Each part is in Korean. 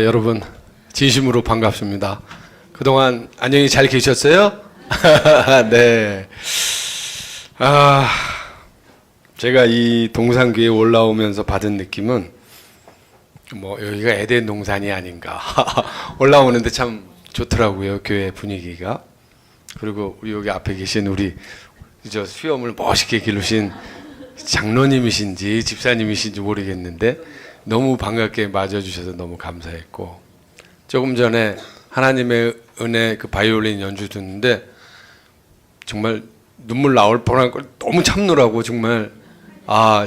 여러분 진심으로 반갑습니다. 그동안 안녕히 잘 계셨어요? 네. 제가 이 동산교회에 올라오면서 받은 느낌은 여기가 에덴 동산이 아닌가. 올라오는데 참 좋더라고요, 교회 분위기가. 그리고 우리 여기 앞에 계신 우리 저 수염을 멋있게 기르신 장로님이신지 집사님이신지 모르겠는데 너무 반갑게 맞아주셔서 너무 감사했고, 조금 전에 하나님의 은혜 그 바이올린 연주 듣는데 정말 눈물 나올 뻔한 걸 너무 참느라고 정말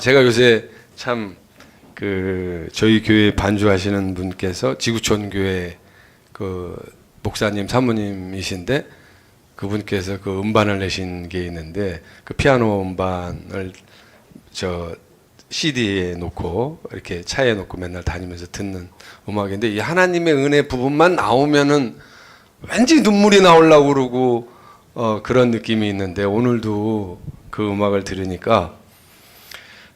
제가 요새 참 저희 교회 반주하시는 분께서 지구촌 교회 그 목사님 사모님이신데 그분께서 그 음반을 내신 게 있는데 그 피아노 음반을 저 CD에 놓고 이렇게 차에 놓고 맨날 다니면서 듣는 음악인데 이 하나님의 은혜 부분만 나오면은 왠지 눈물이 나오려고 그러고 그런 느낌이 있는데, 오늘도 그 음악을 들으니까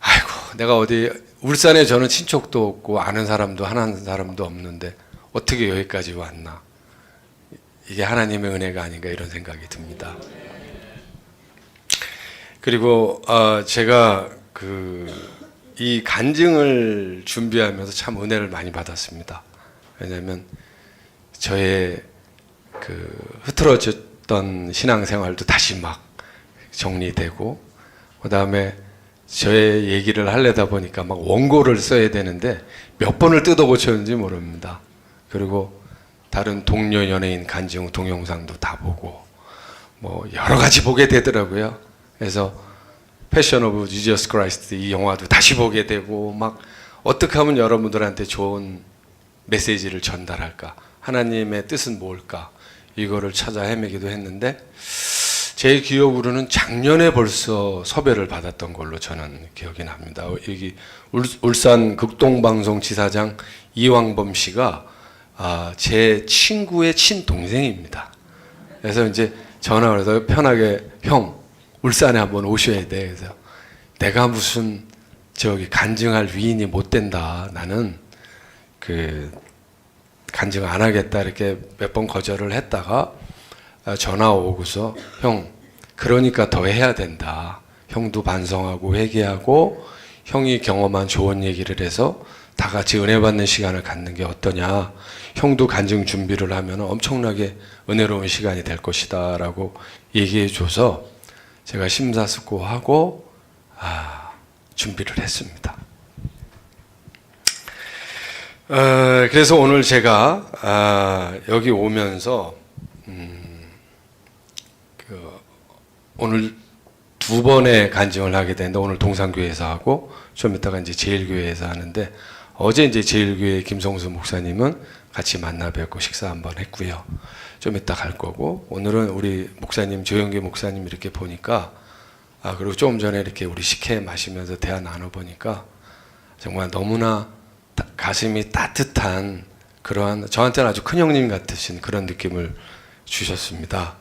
아이고, 내가 어디 울산에 저는 친척도 없고 아는 사람도 하는 사람도 없는데 어떻게 여기까지 왔나. 이게 하나님의 은혜가 아닌가 이런 생각이 듭니다. 그리고 제가 이 간증을 준비하면서 참 은혜를 많이 받았습니다. 왜냐하면 저의 흐트러졌던 신앙생활도 다시 막 정리되고, 그 다음에 저의 얘기를 하려다 보니까 막 원고를 써야 되는데 몇 번을 뜯어 고쳤는지 모릅니다. 그리고 다른 동료 연예인 간증 동영상도 다 보고 여러 가지 보게 되더라고요. 그래서 패션 오브 지저스 크라이스트 이 영화도 다시 보게 되고, 막 어떻게 하면 여러분들한테 좋은 메시지를 전달할까, 하나님의 뜻은 뭘까, 이거를 찾아 헤매기도 했는데 제 기억으로는 작년에 벌써 섭외를 받았던 걸로 저는 기억이 납니다. 여기 울산 극동방송 지사장 이왕범 씨가 제 친구의 친동생입니다. 그래서 이제 전화를 해서 편하게 형 울산에 한번 오셔야 돼. 그래서 내가 무슨 간증할 위인이 못 된다. 나는 간증 안 하겠다. 이렇게 몇 번 거절을 했다가 전화 오고서 형, 그러니까 더 해야 된다. 형도 반성하고 회개하고 형이 경험한 좋은 얘기를 해서 다 같이 은혜 받는 시간을 갖는 게 어떠냐. 형도 간증 준비를 하면 엄청나게 은혜로운 시간이 될 것이다. 라고 얘기해 줘서 제가 심사숙고하고 준비를 했습니다. 그래서 오늘 제가 여기 오면서 오늘 두 번의 간증을 하게 되는데, 오늘 동산교회에서 하고 좀 이따가 이제 제일교회에서 하는데, 어제 이제 제일교회 김성수 목사님은 같이 만나 뵙고 식사 한번 했고요. 좀 이따 갈 거고, 오늘은 우리 목사님 조영기 목사님 이렇게 보니까 그리고 조금 전에 이렇게 우리 식혜 마시면서 대화 나눠 보니까 정말 너무나 가슴이 따뜻한 그러한, 저한테는 아주 큰 형님 같으신 그런 느낌을 주셨습니다.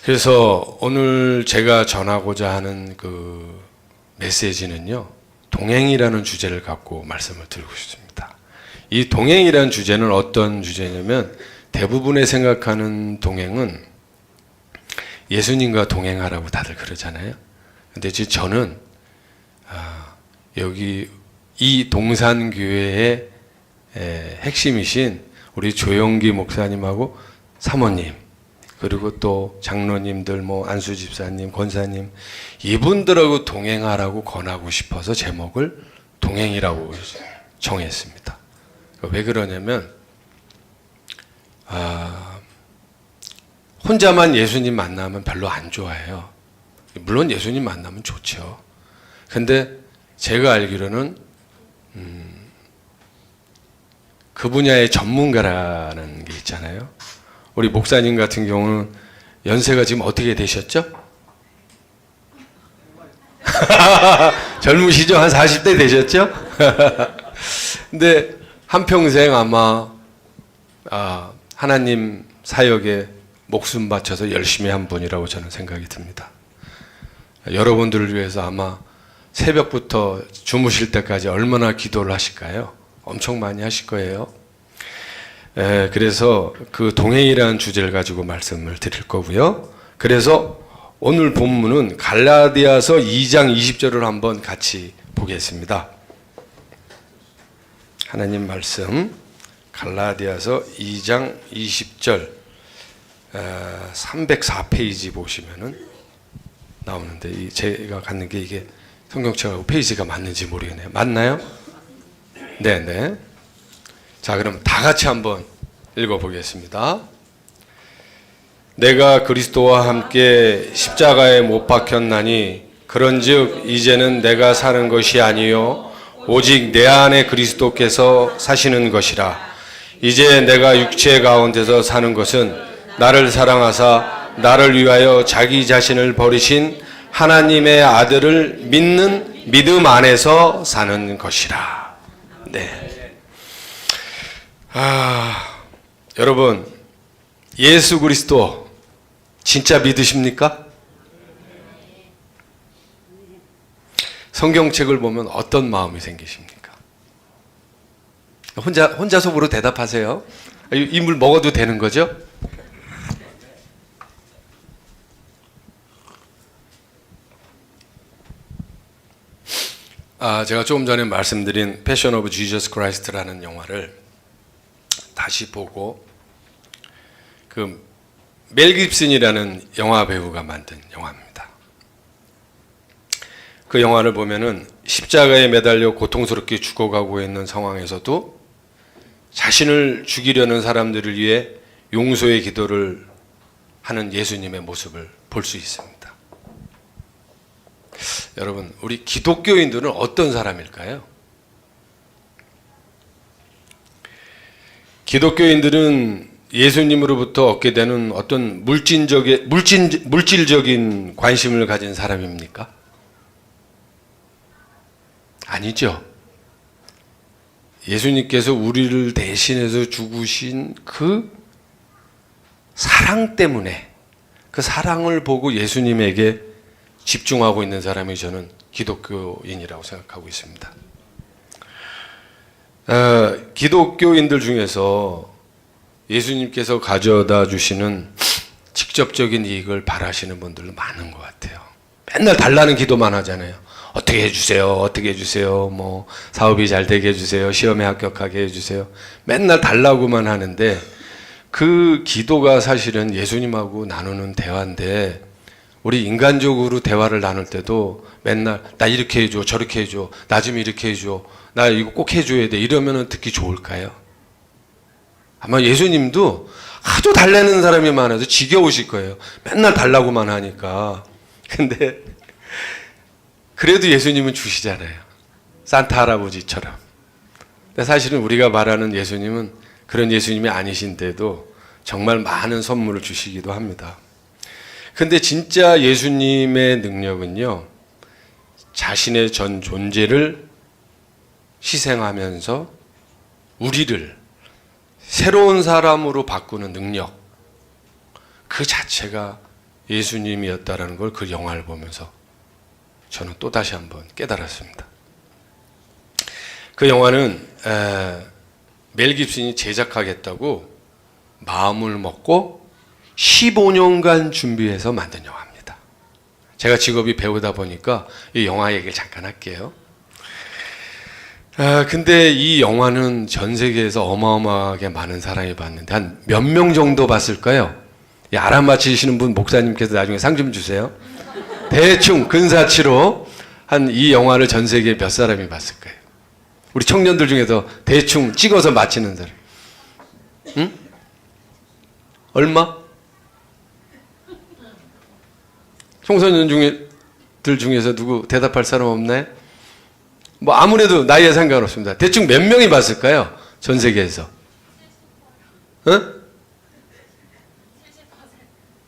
그래서 오늘 제가 전하고자 하는 메시지는요, 동행이라는 주제를 갖고 말씀을 드리고 싶습니다. 이 동행이라는 주제는 어떤 주제냐면, 대부분의 생각하는 동행은 예수님과 동행하라고 다들 그러잖아요. 근데 저는 여기 이 동산교회의 핵심이신 우리 조영기 목사님하고 사모님, 그리고 또 장로님들, 안수 집사님, 권사님, 이분들하고 동행하라고 권하고 싶어서 제목을 동행이라고 정했습니다. 왜 그러냐면 혼자만 예수님 만나면 별로 안 좋아해요. 물론 예수님 만나면 좋죠. 근데 제가 알기로는 그 분야의 전문가라는 게 있잖아요. 우리 목사님 같은 경우는 연세가 지금 어떻게 되셨죠? 젊으시죠? 한 40대 되셨죠? 근데 한평생 아마 하나님 사역에 목숨 바쳐서 열심히 한 분이라고 저는 생각이 듭니다. 여러분들을 위해서 아마 새벽부터 주무실 때까지 얼마나 기도를 하실까요? 엄청 많이 하실 거예요. 그래서 그 동행이라는 주제를 가지고 말씀을 드릴 거고요. 그래서 오늘 본문은 갈라디아서 2장 20절을 한번 같이 보겠습니다. 하나님 말씀 갈라디아서 2장 20절 304페이지 보시면은 나오는데 제가 갖는 게 이게 성경책하고 페이지가 맞는지 모르겠네요. 맞나요? 네네. 자, 그럼 다 같이 한번 읽어보겠습니다. 내가 그리스도와 함께 십자가에 못 박혔나니 그런즉 이제는 내가 사는 것이 아니요 오직 내 안에 그리스도께서 사시는 것이라. 이제 내가 육체 가운데서 사는 것은 나를 사랑하사 나를 위하여 자기 자신을 버리신 하나님의 아들을 믿는 믿음 안에서 사는 것이라. 네. 여러분, 예수 그리스도 진짜 믿으십니까? 성경책을 보면 어떤 마음이 생기십니까? 혼자 속으로 대답하세요. 이 물 먹어도 되는 거죠? 제가 조금 전에 말씀드린 패션 오브 지저스 크라이스트라는 영화를 다시 보고 그 멜 깁슨이라는 영화 배우가 만든 영화입니다. 그 영화를 보면은 십자가에 매달려 고통스럽게 죽어가고 있는 상황에서도 자신을 죽이려는 사람들을 위해 용서의 기도를 하는 예수님의 모습을 볼 수 있습니다. 여러분, 우리 기독교인들은 어떤 사람일까요? 기독교인들은 예수님으로부터 얻게 되는 어떤 물질적인 관심을 가진 사람입니까? 아니죠. 예수님께서 우리를 대신해서 죽으신 그 사랑 때문에 그 사랑을 보고 예수님에게 집중하고 있는 사람이 저는 기독교인이라고 생각하고 있습니다. 기독교인들 중에서 예수님께서 가져다 주시는 직접적인 이익을 바라시는 분들도 많은 것 같아요. 맨날 달라는 기도만 하잖아요. 어떻게 해주세요, 어떻게 해주세요, 뭐 사업이 잘 되게 해주세요, 시험에 합격하게 해주세요. 맨날 달라고만 하는데 그 기도가 사실은 예수님하고 나누는 대화인데, 우리 인간적으로 대화를 나눌 때도 맨날 나 이렇게 해줘, 저렇게 해줘, 나 좀 이렇게 해줘, 나 이거 꼭 해줘야 돼, 이러면 듣기 좋을까요? 아마 예수님도 하도 달라는 사람이 많아서 지겨우실 거예요. 맨날 달라고만 하니까. 근데 그래도 예수님은 주시잖아요. 산타 할아버지처럼. 근데 사실은 우리가 말하는 예수님은 그런 예수님이 아니신데도 정말 많은 선물을 주시기도 합니다. 근데 진짜 예수님의 능력은요, 자신의 전 존재를 희생하면서 우리를 새로운 사람으로 바꾸는 능력, 그 자체가 예수님이었다라는 걸 그 영화를 보면서 저는 또 다시 한번 깨달았습니다. 그 영화는 멜 깁슨이 제작하겠다고 마음을 먹고 15년간 준비해서 만든 영화입니다. 제가 직업이 배우다 보니까 이 영화 얘기를 잠깐 할게요. 근데 이 영화는 전 세계에서 어마어마하게 많은 사람이 봤는데 한 몇 명 정도 봤을까요? 알아맞히시는 분 목사님께서 나중에 상 좀 주세요. 대충 근사치로 한 이 영화를 전 세계에 몇 사람이 봤을까요? 우리 청년들 중에서 대충 찍어서 맞히는 사람. 응? 얼마? 청소년들 중에서 누구 대답할 사람 없나요? 뭐 아무래도 나이에 상관없습니다. 대충 몇 명이 봤을까요? 전 세계에서. 어?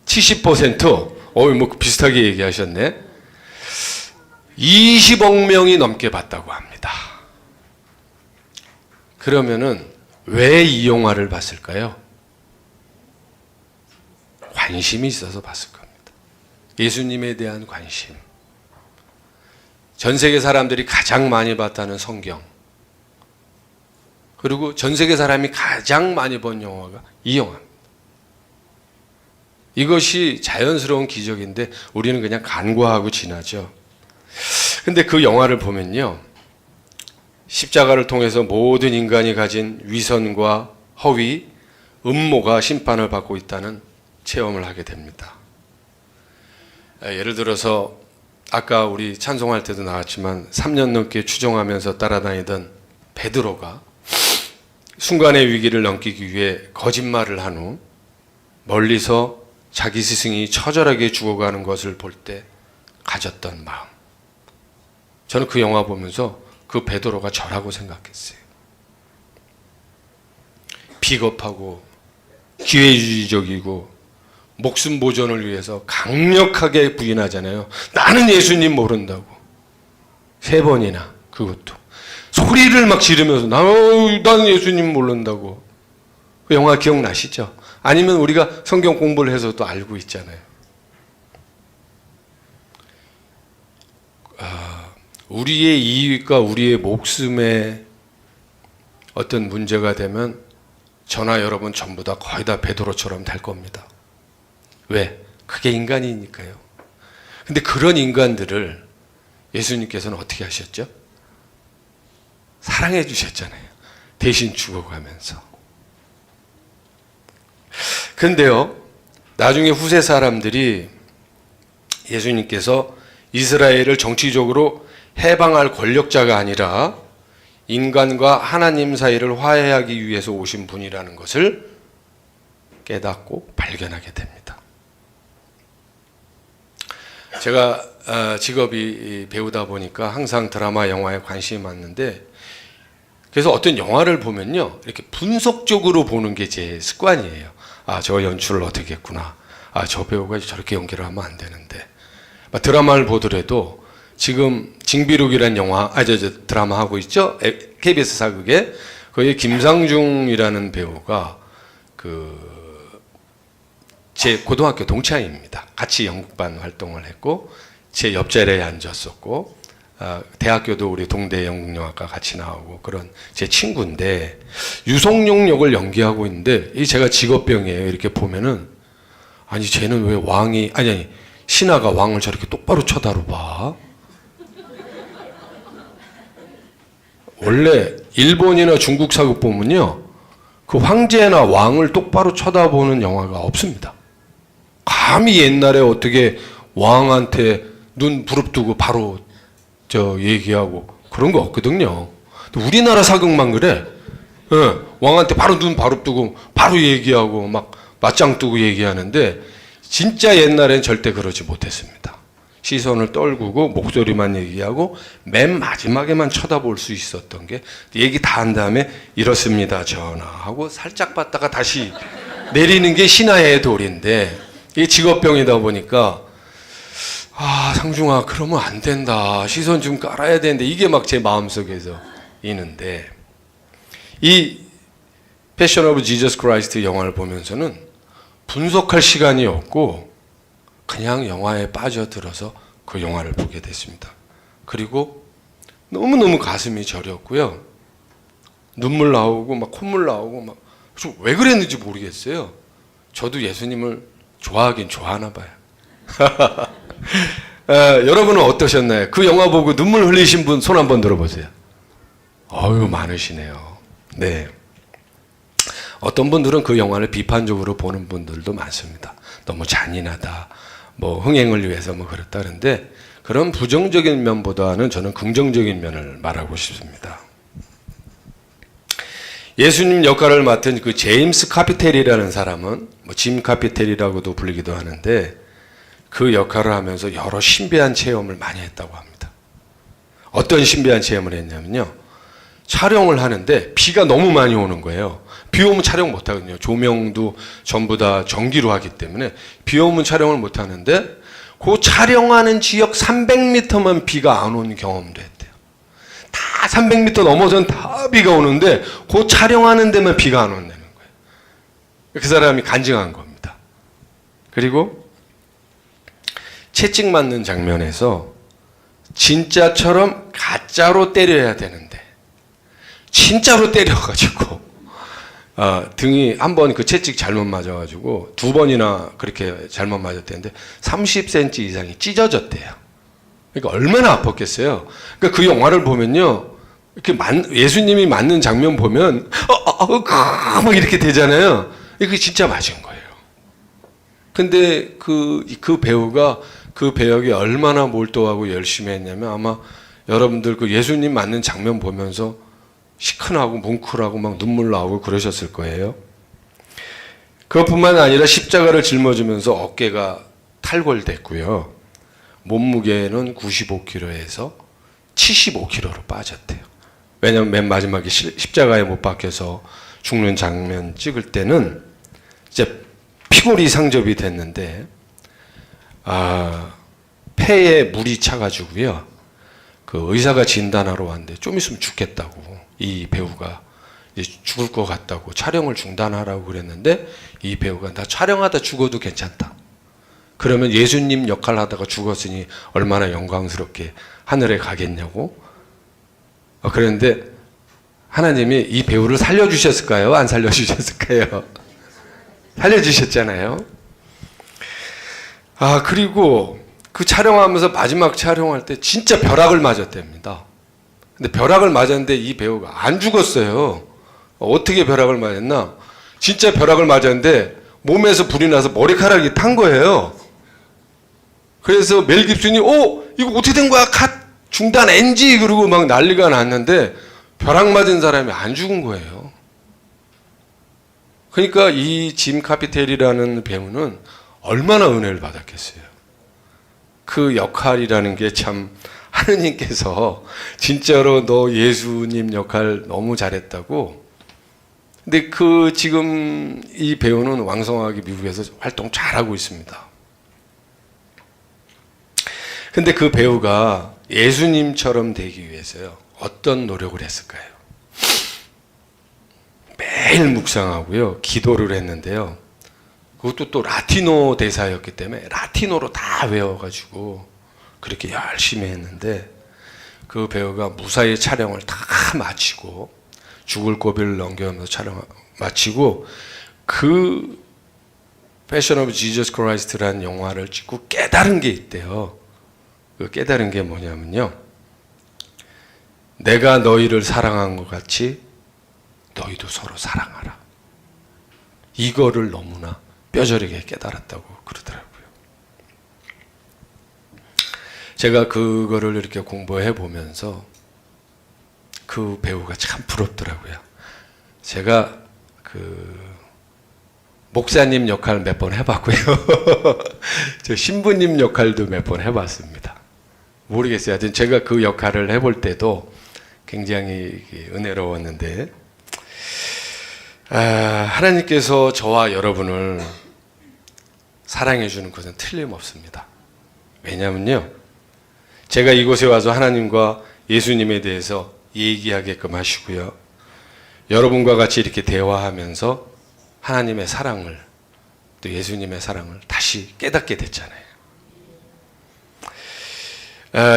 70%? 뭐 비슷하게 얘기하셨네. 20억 명이 넘게 봤다고 합니다. 그러면은 왜 이 영화를 봤을까요? 관심이 있어서 봤을 겁니다. 예수님에 대한 관심. 전 세계 사람들이 가장 많이 봤다는 성경. 그리고 전 세계 사람이 가장 많이 본 영화가 이 영화입니다. 이것이 자연스러운 기적인데 우리는 그냥 간과하고 지나죠. 근데 그 영화를 보면요, 십자가를 통해서 모든 인간이 가진 위선과 허위, 음모가 심판을 받고 있다는 체험을 하게 됩니다. 예를 들어서 아까 우리 찬송할 때도 나왔지만 3년 넘게 추종하면서 따라다니던 베드로가 순간의 위기를 넘기기 위해 거짓말을 한 후 멀리서 자기 스승이 처절하게 죽어가는 것을 볼 때 가졌던 마음. 저는 그 영화 보면서 그 베드로가 저라고 생각했어요. 비겁하고 기회주의적이고 목숨 보존을 위해서 강력하게 부인하잖아요. 나는 예수님 모른다고. 3번이나 그것도. 소리를 막 지르면서 나는 예수님 모른다고. 그 영화 기억나시죠? 아니면 우리가 성경 공부를 해서도 알고 있잖아요. 우리의 이익과 우리의 목숨에 어떤 문제가 되면 저나 여러분 전부 다 거의 다 베드로처럼 될 겁니다. 왜? 그게 인간이니까요. 근데 그런 인간들을 예수님께서는 어떻게 하셨죠? 사랑해 주셨잖아요. 대신 죽어가면서. 근데요, 나중에 후세 사람들이 예수님께서 이스라엘을 정치적으로 해방할 권력자가 아니라 인간과 하나님 사이를 화해하기 위해서 오신 분이라는 것을 깨닫고 발견하게 됩니다. 제가 직업이 배우다 보니까 항상 드라마, 영화에 관심이 많은데, 그래서 어떤 영화를 보면요, 이렇게 분석적으로 보는 게 제 습관이에요. 아, 저 연출을 어떻게 했구나. 아, 저 배우가 저렇게 연기를 하면 안 되는데. 드라마를 보더라도 지금 징비록이라는 영화, 드라마 하고 있죠? KBS 사극에. 거기에 김상중이라는 배우가 제 고등학교 동창입니다. 같이 연극반 활동을 했고, 제 옆자리에 앉았었고, 대학교도 우리 동대 연극영화과 같이 나오고 그런 제 친구인데, 유성룡 역을 연기하고 있는데, 이 제가 직업병이에요. 이렇게 보면은, 아니, 쟤는 왜 왕이, 아니, 신하가 왕을 저렇게 똑바로 쳐다봐? 원래 일본이나 중국 사극 보면요, 그 황제나 왕을 똑바로 쳐다보는 영화가 없습니다. 감히 옛날에 어떻게 왕한테 눈 부릅뜨고 바로 얘기하고 그런 거 없거든요. 우리나라 사극만 그래. 예, 왕한테 바로 눈 부릅뜨고 바로 얘기하고 막 맞짱 뜨고 얘기하는데, 진짜 옛날엔 절대 그러지 못했습니다. 시선을 떨구고 목소리만 얘기하고 맨 마지막에만 쳐다볼 수 있었던 게, 얘기 다 한 다음에 이렇습니다 전하 하고 살짝 봤다가 다시 내리는 게 신하의 도리인데, 이게 직업병이다 보니까, 아, 상중아, 그러면 안 된다. 시선 좀 깔아야 되는데, 이게 막 제 마음속에서 있는데, 이 패션 오브 지저스 크라이스트 영화를 보면서는 분석할 시간이 없고 그냥 영화에 빠져들어서 그 영화를 보게 됐습니다. 그리고 너무너무 가슴이 저렸고요. 눈물 나오고 막 콧물 나오고 막 왜 그랬는지 모르겠어요. 저도 예수님을 좋아하긴 좋아하나 봐요. 여러분은 어떠셨나요? 그 영화 보고 눈물 흘리신 분 손 한번 들어보세요. 어휴, 많으시네요. 네. 어떤 분들은 그 영화를 비판적으로 보는 분들도 많습니다. 너무 잔인하다, 뭐 흥행을 위해서 뭐 그렇다는데, 그런 부정적인 면보다는 저는 긍정적인 면을 말하고 싶습니다. 예수님 역할을 맡은 그 제임스 카피텔이라는 사람은 뭐 짐 카피텔이라고도 불리기도 하는데, 그 역할을 하면서 여러 신비한 체험을 많이 했다고 합니다. 어떤 신비한 체험을 했냐면요, 촬영을 하는데 비가 너무 많이 오는 거예요. 비 오면 촬영 못 하거든요. 조명도 전부 다 전기로 하기 때문에 비 오면 촬영을 못 하는데, 그 촬영하는 지역 300m만 비가 안 오는 경험도 했대요. 다 300m 넘어선 다 비가 오는데 그 촬영하는 데만 비가 안 온다는 거예요. 그 사람이 간증한 겁니다. 그리고 채찍 맞는 장면에서 진짜처럼 가짜로 때려야 되는데 진짜로 때려가지고 등이 한 번 그 채찍 잘못 맞아가지고 2번이나 그렇게 잘못 맞았대는데 30cm 이상이 찢어졌대요. 그러니까 얼마나 아팠겠어요. 그러니까 그 영화를 보면요, 이렇게 예수님이 맞는 장면 보면 막 이렇게 되잖아요. 이게 진짜 맞은 거예요. 근데 그 배우가 그 배역에 얼마나 몰두하고 열심히 했냐면 아마 여러분들 그 예수님 맞는 장면 보면서 시큰하고 뭉클하고 막 눈물 나오고 그러셨을 거예요. 그것뿐만 아니라 십자가를 짊어지면서 어깨가 탈골됐고요. 몸무게는 95kg에서 75kg로 빠졌대요. 왜냐하면 맨 마지막에 십자가에 못 박혀서 죽는 장면 찍을 때는 이제 피골이 상접이 됐는데 폐에 물이 차가지고요. 그 의사가 진단하러 왔는데 좀 있으면 죽겠다고, 이 배우가 이제 죽을 것 같다고 촬영을 중단하라고 그랬는데 이 배우가 나 촬영하다 죽어도 괜찮다. 그러면 예수님 역할 하다가 죽었으니 얼마나 영광스럽게 하늘에 가겠냐고. 그랬는데 하나님이 이 배우를 살려주셨을까요? 안 살려주셨을까요? 살려주셨잖아요. 그리고 그 촬영하면서 마지막 촬영할 때 진짜 벼락을 맞았답니다. 근데 벼락을 맞았는데 이 배우가 안 죽었어요. 어떻게 벼락을 맞았나? 진짜 벼락을 맞았는데 몸에서 불이 나서 머리카락이 탄 거예요. 그래서 멜 깁슨이 이거 어떻게 된 거야? 컷! 중단 NG! 그러고 막 난리가 났는데 벼락 맞은 사람이 안 죽은 거예요. 그러니까 이 짐 카피텔이라는 배우는 얼마나 은혜를 받았겠어요. 그 역할이라는 게 참 하느님께서 진짜로 너 예수님 역할 너무 잘했다고. 근데 지금 이 배우는 왕성하게 미국에서 활동 잘하고 있습니다. 근데 그 배우가 예수님처럼 되기 위해서요, 어떤 노력을 했을까요? 매일 묵상하고요, 기도를 했는데요. 그것도 또 라티노 대사였기 때문에 라티노로 다 외워가지고 그렇게 열심히 했는데 그 배우가 무사히 촬영을 다 마치고 죽을 고비를 넘겨가면서 촬영 마치고 그 패션 오브 지저스 크라이스트라는 영화를 찍고 깨달은 게 있대요. 그 깨달은 게 뭐냐면요, 내가 너희를 사랑한 것 같이 너희도 서로 사랑하라. 이거를 너무나 뼈저리게 깨달았다고 그러더라고요. 제가 그거를 이렇게 공부해 보면서 그 배우가 참 부럽더라고요. 제가 목사님 역할 몇 번 해봤고요. 저 신부님 역할도 몇 번 해봤습니다. 모르겠어요. 하여튼 제가 그 역할을 해볼 때도 굉장히 은혜로웠는데, 하나님께서 저와 여러분을 사랑해 주는 것은 틀림없습니다. 왜냐면요, 제가 이곳에 와서 하나님과 예수님에 대해서 얘기하게끔 하시고요, 여러분과 같이 이렇게 대화하면서 하나님의 사랑을, 또 예수님의 사랑을 다시 깨닫게 됐잖아요.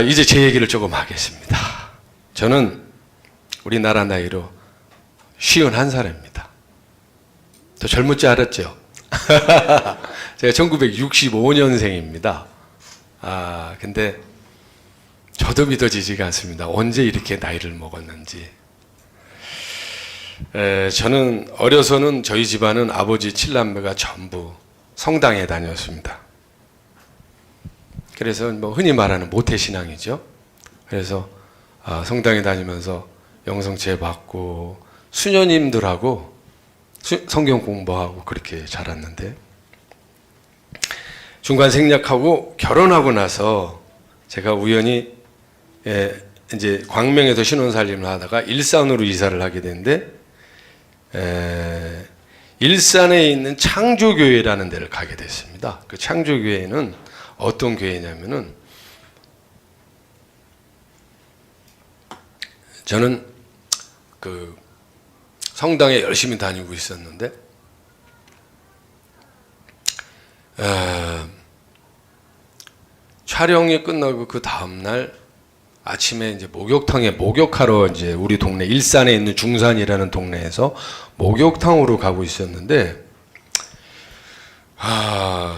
이제 제 얘기를 조금 하겠습니다. 저는 우리나라 나이로 51살입니다. 더 젊을 줄 알았죠? 제가 1965년생입니다. 근데 저도 믿어지지가 않습니다. 언제 이렇게 나이를 먹었는지. 저는 어려서는 저희 집안은 아버지 7남매가 전부 성당에 다녔습니다. 그래서 뭐 흔히 말하는 모태신앙이죠. 그래서 성당에 다니면서 영성제 받고 수녀님들하고 성경 공부하고 그렇게 자랐는데, 중간 생략하고 결혼하고 나서 제가 우연히 이제 광명에서 신혼살림을 하다가 일산으로 이사를 하게 됐는데, 일산에 있는 창조교회라는 데를 가게 됐습니다. 그 창조교회는 어떤 교회냐면은, 저는 그 성당에 열심히 다니고 있었는데, 촬영이 끝나고 그 다음날 아침에 이제 목욕탕에 목욕하러 이제 우리 동네 일산에 있는 중산이라는 동네에서 목욕탕으로 가고 있었는데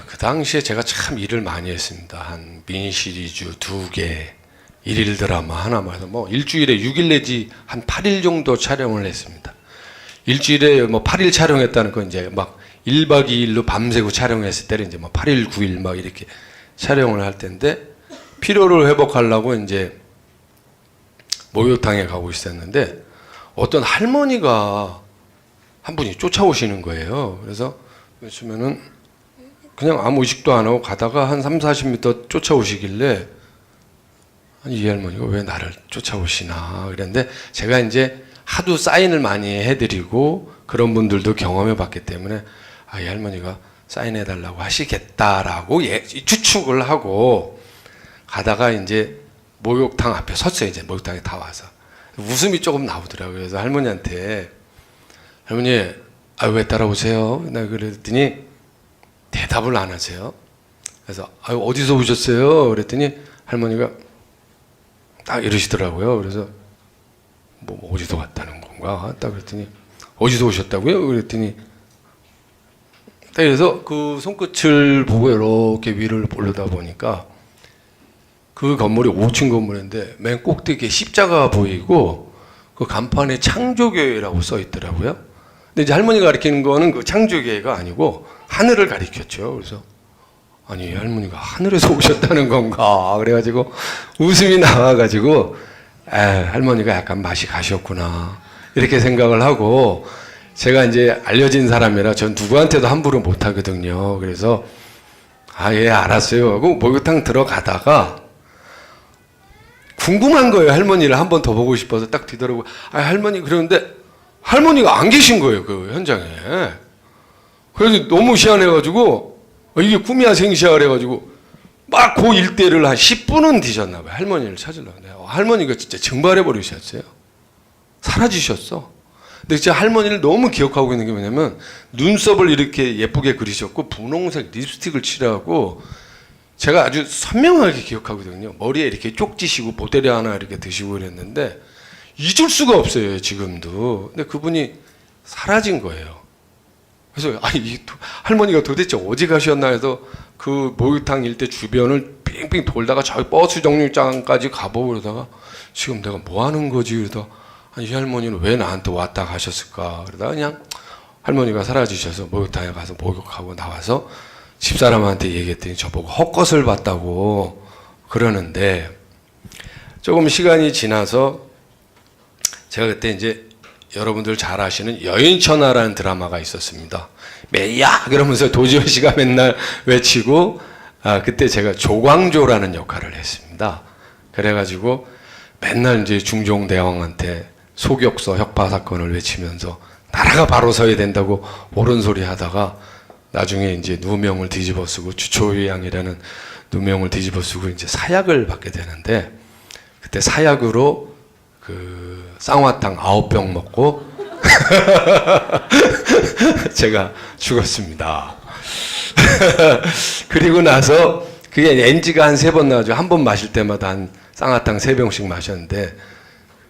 그 당시에 제가 참 일을 많이 했습니다. 한 미니 시리즈 2개, 일일 드라마 하나만 해서 뭐 일주일에 6일 내지 한 8일 정도 촬영을 했습니다. 일주일에 뭐 8일 촬영했다는 건 이제 막 1박 2일로 밤새고 촬영했을 때는 이제 뭐 8일, 9일 막 이렇게 촬영을 할 텐데 피로를 회복하려고 이제 목욕탕에 가고 있었는데 어떤 할머니가 한 분이 쫓아오시는 거예요. 그래서 그러면은 그냥 아무 의식도 안 하고 가다가 한 3, 40m 쫓아오시길래 아니 이 할머니가 왜 나를 쫓아오시나 그랬는데 제가 이제 하도 사인을 많이 해드리고 그런 분들도 경험해 봤기 때문에 이 할머니가 사인해 달라고 하시겠다라고 추측을 하고 가다가 이제 목욕탕 앞에 섰어요. 이제 목욕탕에 다 와서 웃음이 조금 나오더라고요. 그래서 할머니한테 할머니 왜 따라오세요? 나 그랬더니 대답을 안 하세요. 그래서 어디서 오셨어요? 그랬더니 할머니가 딱 이러시더라고요. 그래서 뭐 어디서 왔다는 건가? 딱 그랬더니 어디서 오셨다고요? 그랬더니 그래서 그 손끝을 보고 이렇게 위를 보려다 보니까 그 건물이 5층 건물인데 맨 꼭대기에 십자가 보이고 그 간판에 창조교회라고 써 있더라고요. 근데 이제 할머니가 가리키는 거는 그 창조교회가 아니고 하늘을 가리켰죠. 그래서 아니 할머니가 하늘에서 오셨다는 건가 그래가지고 웃음이 나와가지고 할머니가 약간 맛이 가셨구나 이렇게 생각을 하고 제가 이제 알려진 사람이라 전 누구한테도 함부로 못 하거든요. 그래서 예 알았어요 하고 목욕탕 들어가다가 궁금한 거예요. 할머니를 한 번 더 보고 싶어서 딱 뒤돌아보고 할머니 그러는데 할머니가 안 계신 거예요. 그 현장에. 그래서 너무 희한해가지고 이게 꿈이야 생시야 그래가지고 막 그 일대를 한 10분은 뒤졌나 봐요. 할머니를 찾으려고. 할머니가 진짜 증발해 버리셨어요. 사라지셨어. 근데 진짜 할머니를 너무 기억하고 있는 게 뭐냐면 눈썹을 이렇게 예쁘게 그리셨고 분홍색 립스틱을 칠하고 제가 아주 선명하게 기억하거든요. 머리에 이렇게 쪽지시고 보대리 하나 이렇게 드시고 그랬는데 잊을 수가 없어요. 지금도. 근데 그분이 사라진 거예요. 그래서 이 할머니가 도대체 어디 가셨나 해서 그 목욕탕 일대 주변을 빙빙 돌다가 저희 버스 정류장까지 가보고 그러다가 지금 내가 뭐 하는 거지 그러다 이 할머니는 왜 나한테 왔다 가셨을까 그러다가 그냥 할머니가 사라지셔서 목욕탕에 가서 목욕하고 나와서 집사람한테 얘기했더니 저보고 헛것을 봤다고 그러는데 조금 시간이 지나서 제가 그때 이제 여러분들 잘 아시는 여인천하라는 드라마가 있었습니다. 매야 그러면서 도지호 씨가 맨날 외치고 그때 제가 조광조라는 역할을 했습니다. 그래가지고 맨날 이제 중종대왕한테 소격서 혁파 사건을 외치면서 나라가 바로 서야 된다고 옳은 소리 하다가 나중에 이제 누명을 뒤집어 쓰고 주초위양이라는 누명을 뒤집어 쓰고 이제 사약을 받게 되는데 그때 사약으로 그 쌍화탕 9병 먹고 제가 죽었습니다. 그리고 나서 그게 NG가 한 3번 나와가지고 한 번 마실 때마다 한 쌍화탕 3병씩 마셨는데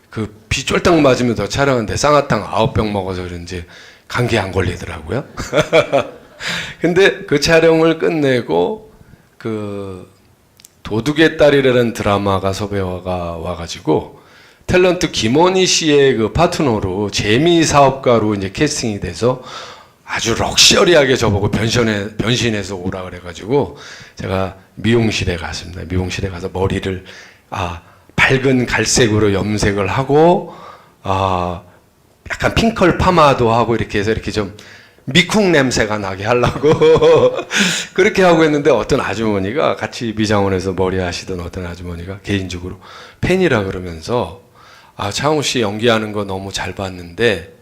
그 비 쫄딱 맞으면서 촬영하는데 쌍화탕 9병 먹어서 그런지 감기 안 걸리더라고요. 근데 그 촬영을 끝내고 그 도둑의 딸이라는 드라마가 섭외가 와가지고 탤런트 김원희 씨의 그 파트너로 재미 사업가로 이제 캐스팅이 돼서 아주 럭셔리하게 저보고 변신해서 오라 그래가지고 제가 미용실에 갔습니다. 미용실에 가서 머리를 밝은 갈색으로 염색을 하고 약간 핑클 파마도 하고 이렇게 해서 이렇게 좀 미쿵 냄새가 나게 하려고 그렇게 하고 있는데 어떤 아주머니가 같이 미장원에서 머리 하시던 어떤 아주머니가 개인적으로 팬이라 그러면서 차은우 씨 연기하는 거 너무 잘 봤는데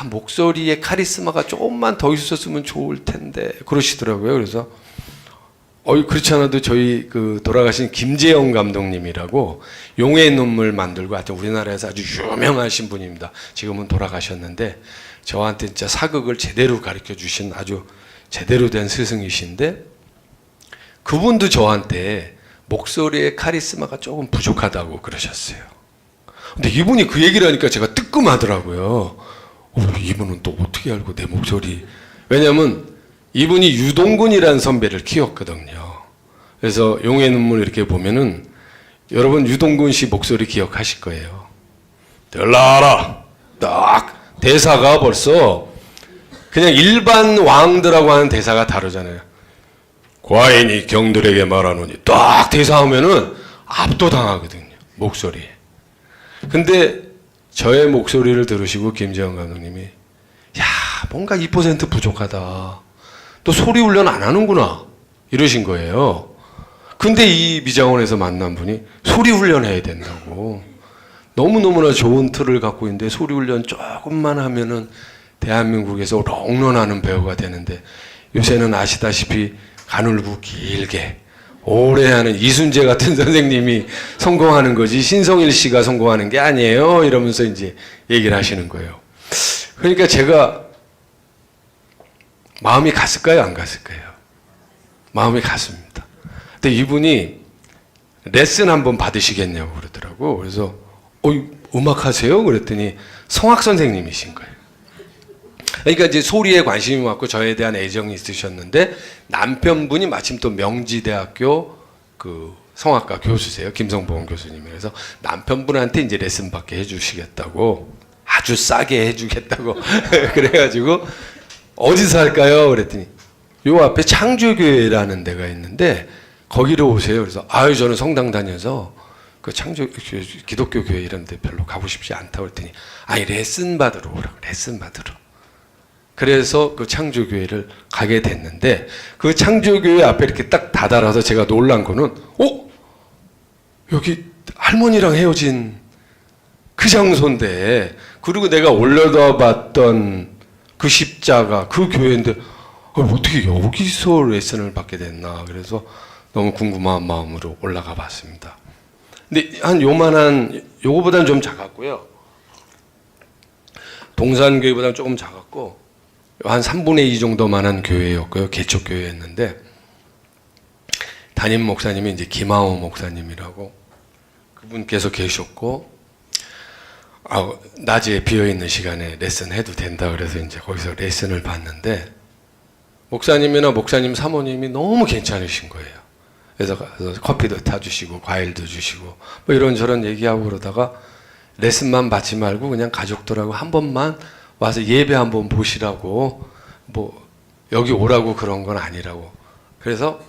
목소리에 카리스마가 조금만 더 있었으면 좋을 텐데 그러시더라고요. 그래서 그렇지 않아도 저희 그 돌아가신 김재영 감독님이라고 용의 눈물 만들고 하여튼 우리나라에서 아주 유명하신 분입니다. 지금은 돌아가셨는데 저한테 진짜 사극을 제대로 가르쳐 주신 아주 제대로 된 스승이신데 그분도 저한테 목소리의 카리스마가 조금 부족하다고 그러셨어요. 근데 이분이 그 얘기를 하니까 제가 뜨끔하더라고요. 이분은 또 어떻게 알고 내 목소리. 왜냐면 이분이 유동근이라는 선배를 키웠거든요. 그래서 용의 눈물 이렇게 보면은 여러분 유동근 씨 목소리 기억하실 거예요. 들라라. 딱 대사가 벌써 그냥 일반 왕들하고 하는 대사가 다르잖아요. 과인이 경들에게 말하노니 딱 대사하면은 압도당하거든요. 목소리에. 근데 저의 목소리를 들으시고 김재원 감독님이 야 뭔가 2% 부족하다. 또 소리 훈련 안 하는구나 이러신 거예요. 근데 이 미장원에서 만난 분이 소리 훈련해야 된다고. 너무너무나 좋은 틀을 갖고 있는데 소리 훈련 조금만 하면은 대한민국에서 롱런하는 배우가 되는데 요새는 아시다시피 가늘고 길게 오래 하는 이순재 같은 선생님이 성공하는 거지 신성일 씨가 성공하는 게 아니에요. 이러면서 이제 얘기를 하시는 거예요. 그러니까 제가 마음이 갔을까요? 안 갔을까요? 마음이 갔습니다. 근데 이분이 레슨 한번 받으시겠냐고 그러더라고. 그래서 음악 하세요? 그랬더니 성악 선생님이신 거예요. 그러니까 이제 소리에 관심이 많고 저에 대한 애정이 있으셨는데 남편분이 마침 또 명지대학교 그 성악과 교수세요. 김성봉 교수님이. 그래서 남편분한테 이제 레슨 받게 해주시겠다고 아주 싸게 해주겠다고 그래가지고 어디서 할까요? 그랬더니 요 앞에 창조교회라는 데가 있는데 거기로 오세요. 그래서 저는 성당 다녀서 그 기독교 교회 이런 데 별로 가고 싶지 않다고 그랬더니 레슨 받으러 오라고. 레슨 받으러. 그래서 그 창조교회를 가게 됐는데 그 창조교회 앞에 이렇게 딱 다다라서 제가 놀란 거는 여기 할머니랑 헤어진 그 장소인데 그리고 내가 올려다 봤던 그 십자가 그 교회인데 어떻게 여기서 레슨을 받게 됐나. 그래서 너무 궁금한 마음으로 올라가 봤습니다. 근데 한 요만한 요거보다는 좀 작았고요. 동산교회보다는 조금 작았고 한 3분의 2 정도만한 교회였고요. 개척교회였는데 담임 목사님이 이제 김하호 목사님이라고 그분께서 계셨고 낮에 비어있는 시간에 레슨 해도 된다 그래서 이제 거기서 레슨을 받는데 목사님이나 목사님 사모님이 너무 괜찮으신 거예요. 그래서 커피도 타주시고 과일도 주시고 뭐 이런저런 얘기하고 그러다가 레슨만 받지 말고 그냥 가족들하고 한 번만 와서 예배 한번 보시라고 뭐 여기 오라고 그런 건 아니라고. 그래서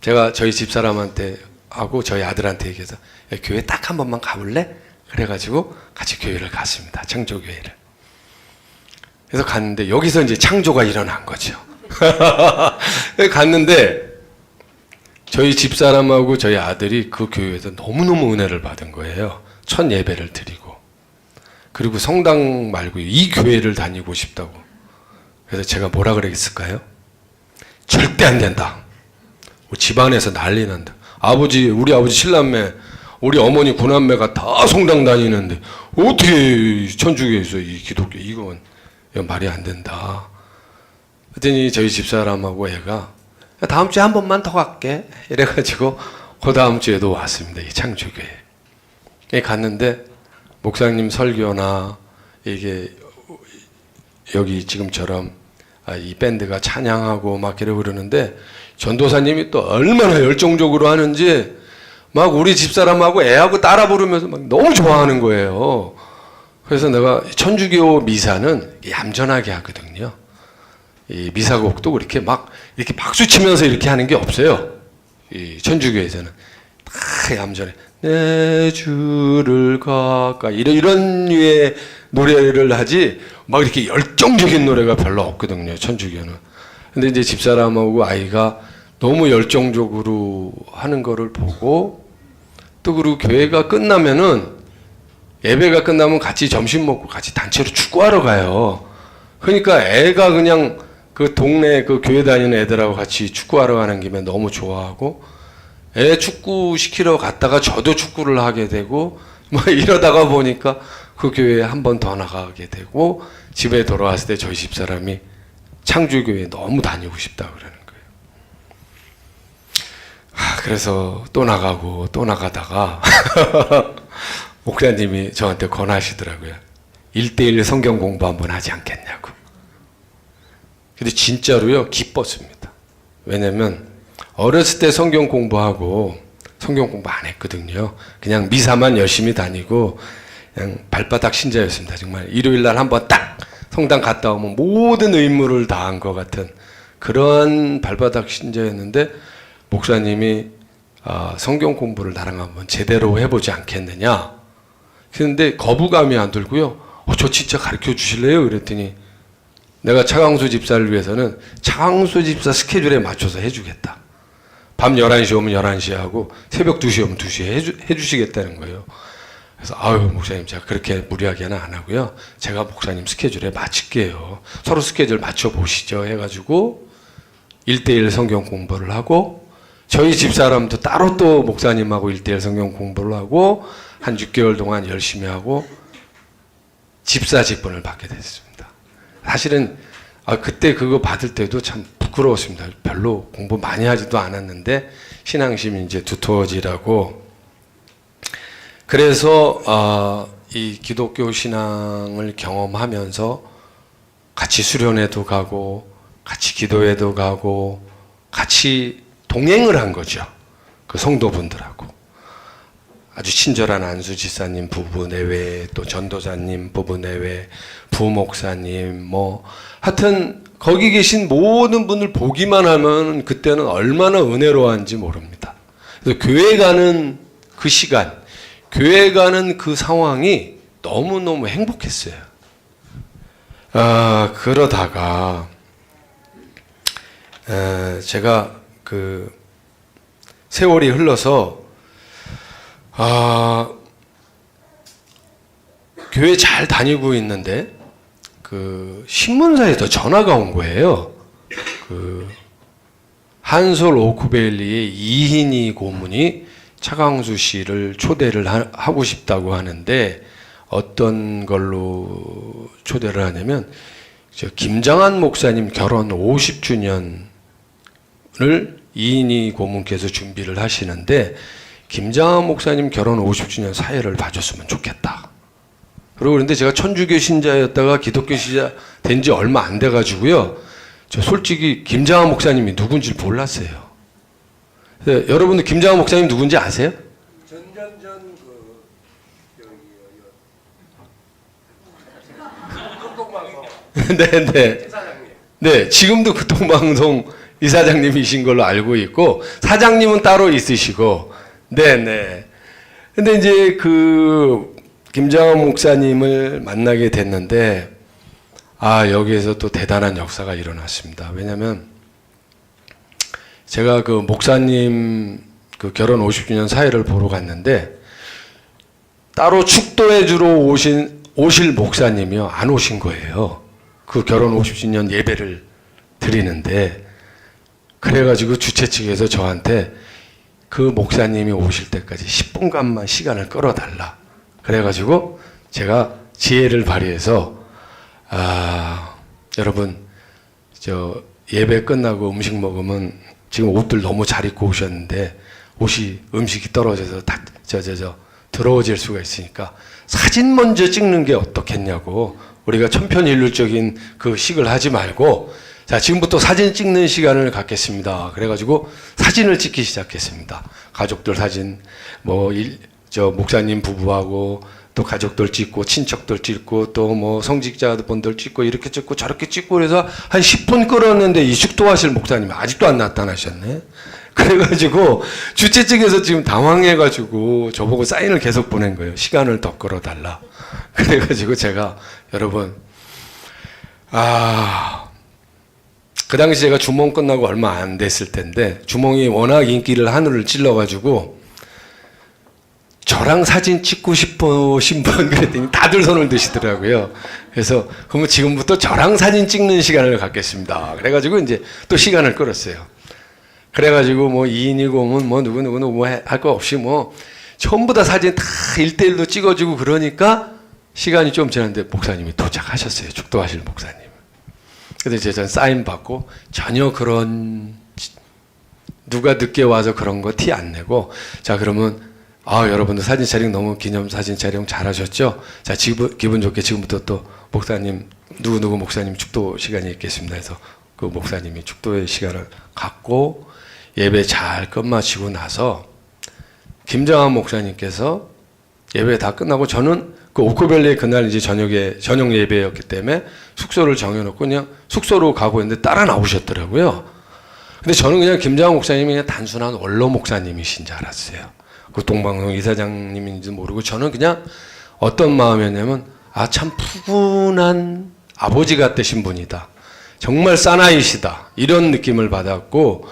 제가 저희 집사람한테 하고 저희 아들한테 얘기해서 야, 교회 딱 한 번만 가볼래? 그래가지고 같이 교회를 갔습니다. 창조교회를. 그래서 갔는데 여기서 이제 창조가 일어난 거죠. 갔는데 저희 집사람하고 저희 아들이 그 교회에서 너무너무 은혜를 받은 거예요. 첫 예배를 드리고. 그리고 성당 말고 이 교회를 다니고 싶다고. 그래서 제가 뭐라 그랬을까요? 절대 안 된다. 집안에서 난리 난다. 우리 아버지 칠남매, 우리 어머니 구남매가 다 성당 다니는데 어떻게 천주교에서 이 기독교 이건 말이 안 된다. 그랬더니 저희 집사람하고 애가 다음 주에 한 번만 더 갈게 이래가지고 그 다음 주에도 왔습니다. 이 창조교회에 갔는데 목사님 설교나 이게 여기 지금처럼 이 밴드가 찬양하고 막 이러고 그러는데 전도사님이 또 얼마나 열정적으로 하는지 막 우리 집사람하고 애하고 따라 부르면서 막 너무 좋아하는 거예요. 그래서 내가 천주교 미사는 얌전하게 하거든요. 이 미사곡도 그렇게 막 이렇게 박수 치면서 이렇게 하는 게 없어요. 이 천주교에서는 다 얌전해. 내 주를 가까이 이런 류의 노래를 하지 막 이렇게 열정적인 노래가 별로 없거든요. 천주교는. 근데 이제 집사람하고 아이가 너무 열정적으로 하는 거를 보고 또 그리고 교회가 끝나면은 예배가 끝나면 같이 점심 먹고 같이 단체로 축구하러 가요. 그러니까 애가 그냥 그 동네 그 교회 다니는 애들하고 같이 축구하러 가는 김에 너무 좋아하고 애 축구 시키러 갔다가 저도 축구를 하게 되고 뭐 이러다가 보니까 그 교회에 한 번 더 나가게 되고 집에 돌아왔을 때 저희 집사람이 창조교회에 너무 다니고 싶다 그러는 거예요. 그래서 또 나가고 또 나가다가 목사님이 저한테 권하시더라고요. 1:1 성경 공부 한번 하지 않겠냐고. 근데 진짜로요, 기뻤습니다. 왜냐면 어렸을 때 성경 공부하고 성경 공부 안 했거든요. 그냥 미사만 열심히 다니고 그냥 발바닥 신자였습니다. 정말 일요일 날 한번 딱 성당 갔다 오면 모든 의무를 다한 것 같은 그런 발바닥 신자였는데, 목사님이 성경 공부를 나랑 한번 제대로 해보지 않겠느냐. 그런데 거부감이 안 들고요. 저 진짜 가르쳐 주실래요? 그랬더니 내가 차강수 집사를 위해서는 차강수 집사 스케줄에 맞춰서 해주겠다. 밤 11시 오면 11시에 하고 새벽 2시 오면 2시에 해주시겠다는 거예요. 그래서 아유 목사님 제가 그렇게 무리하게는 안 하고요. 제가 목사님 스케줄에 맞출게요. 서로 스케줄 맞춰보시죠 해가지고 1:1 성경 공부를 하고, 저희 집사람도 따로 또 목사님하고 1:1 성경 공부를 하고 한 6개월 동안 열심히 하고 집사 직분을 받게 됐습니다. 사실은 그때 그거 받을 때도 참 부끄러웠습니다. 별로 공부 많이 하지도 않았는데 신앙심이 이제 두터워지라고. 그래서 이 기독교 신앙을 경험하면서 같이 수련회도 가고 같이 기도회도 가고 같이 동행을 한 거죠. 그 성도분들하고. 아주 친절한 안수 지사님 부부 내외, 또 전도사님 부부 내외, 부목사님, 뭐 하여튼 거기 계신 모든 분들 보기만 하면 그때는 얼마나 은혜로운지 모릅니다. 그래서 교회 가는 그 시간, 교회 가는 그 상황이 너무너무 행복했어요. 그러다가 제가 그 세월이 흘러서 교회 잘 다니고 있는데 그 신문사에서 전화가 온 거예요. 그 한솔 오크밸리의 이희니 고문이 차강수 씨를 초대를 하고 싶다고 하는데, 어떤 걸로 초대를 하냐면 김장한 목사님 결혼 50주년을 이인희 고문께서 준비를 하시는데 김장한 목사님 결혼 50주년 사회를 봐줬으면 좋겠다. 그리고 그런데 제가 천주교 신자였다가 기독교 신자 된 지 얼마 안 돼가지고요. 저 솔직히 김장한 목사님이 누군지 몰랐어요. 여러분들 김장한 목사님 누군지 아세요? 네네. 네, 지금도 교통방송 이사장님이신 걸로 알고 있고, 사장님은 따로 있으시고, 네네. 근데 이제 그, 김장원 목사님을 만나게 됐는데, 여기에서 또 대단한 역사가 일어났습니다. 왜냐면, 제가 그 목사님 그 결혼 50주년 사회를 보러 갔는데, 따로 축도해 주러 오실 목사님이요, 안 오신 거예요. 그 결혼 50주년 예배를 드리는데, 그래가지고 주최 측에서 저한테 그 목사님이 오실 때까지 10분간만 시간을 끌어달라. 그래가지고 제가 지혜를 발휘해서 여러분 저 예배 끝나고 음식 먹으면 지금 옷들 너무 잘 입고 오셨는데 옷이 음식이 떨어져서 다 더러워질 수가 있으니까 사진 먼저 찍는 게 어떻겠냐고. 우리가 천편일률적인 그 식을 하지 말고, 자, 지금부터 사진 찍는 시간을 갖겠습니다. 그래가지고 사진을 찍기 시작했습니다. 가족들 사진, 목사님 부부하고 또 가족들 찍고, 친척들 찍고, 또 뭐 성직자분들 찍고, 이렇게 찍고, 저렇게 찍고, 그래서 한 10분 끌었는데 이 축도하실 목사님이 아직도 안 나타나셨네. 그래가지고 주최 측에서 지금 당황해가지고 저보고 사인을 계속 보낸 거예요. 시간을 더 끌어달라. 그래가지고 제가 여러분, 그 당시 제가 주몽 끝나고 얼마 안 됐을 텐데, 주몽이 워낙 인기를 하늘을 찔러가지고 저랑 사진 찍고 싶으신 분 그랬더니 다들 손을 드시더라고요. 그래서 그러면 지금부터 저랑 사진 찍는 시간을 갖겠습니다. 그래가지고 이제 또 시간을 끌었어요. 그래가지고 뭐 2인이고 뭐 누구누구 뭐 할 거 없이 뭐 전부 다 사진 다 1:1로 찍어주고, 그러니까 시간이 좀 지났는데 목사님이 도착하셨어요. 축도하실 목사님. 그래서 제가 사인 받고 전혀 그런 누가 늦게 와서 그런 거 티 안 내고, 자, 그러면, 여러분들 사진 촬영 너무 기념 사진 촬영 잘하셨죠? 자, 기분 좋게 지금부터 또 목사님, 누구누구 목사님 축도 시간이 있겠습니다. 해서 그 목사님이 축도의 시간을 갖고 예배 잘 끝마치고 나서 김정한 목사님께서 예배 다 끝나고 저는 그 오크밸리에 그날 이제 저녁 예배였기 때문에 숙소를 정해놓고 그냥 숙소로 가고 있는데 따라 나오셨더라고요. 근데 저는 그냥 김정한 목사님이 그냥 단순한 원로 목사님이신 줄 알았어요. 그 동방송 이사장님인지 모르고 저는 그냥 어떤 마음이었냐면 참 푸근한 아버지 같으신 분이다. 정말 사나이시다. 이런 느낌을 받았고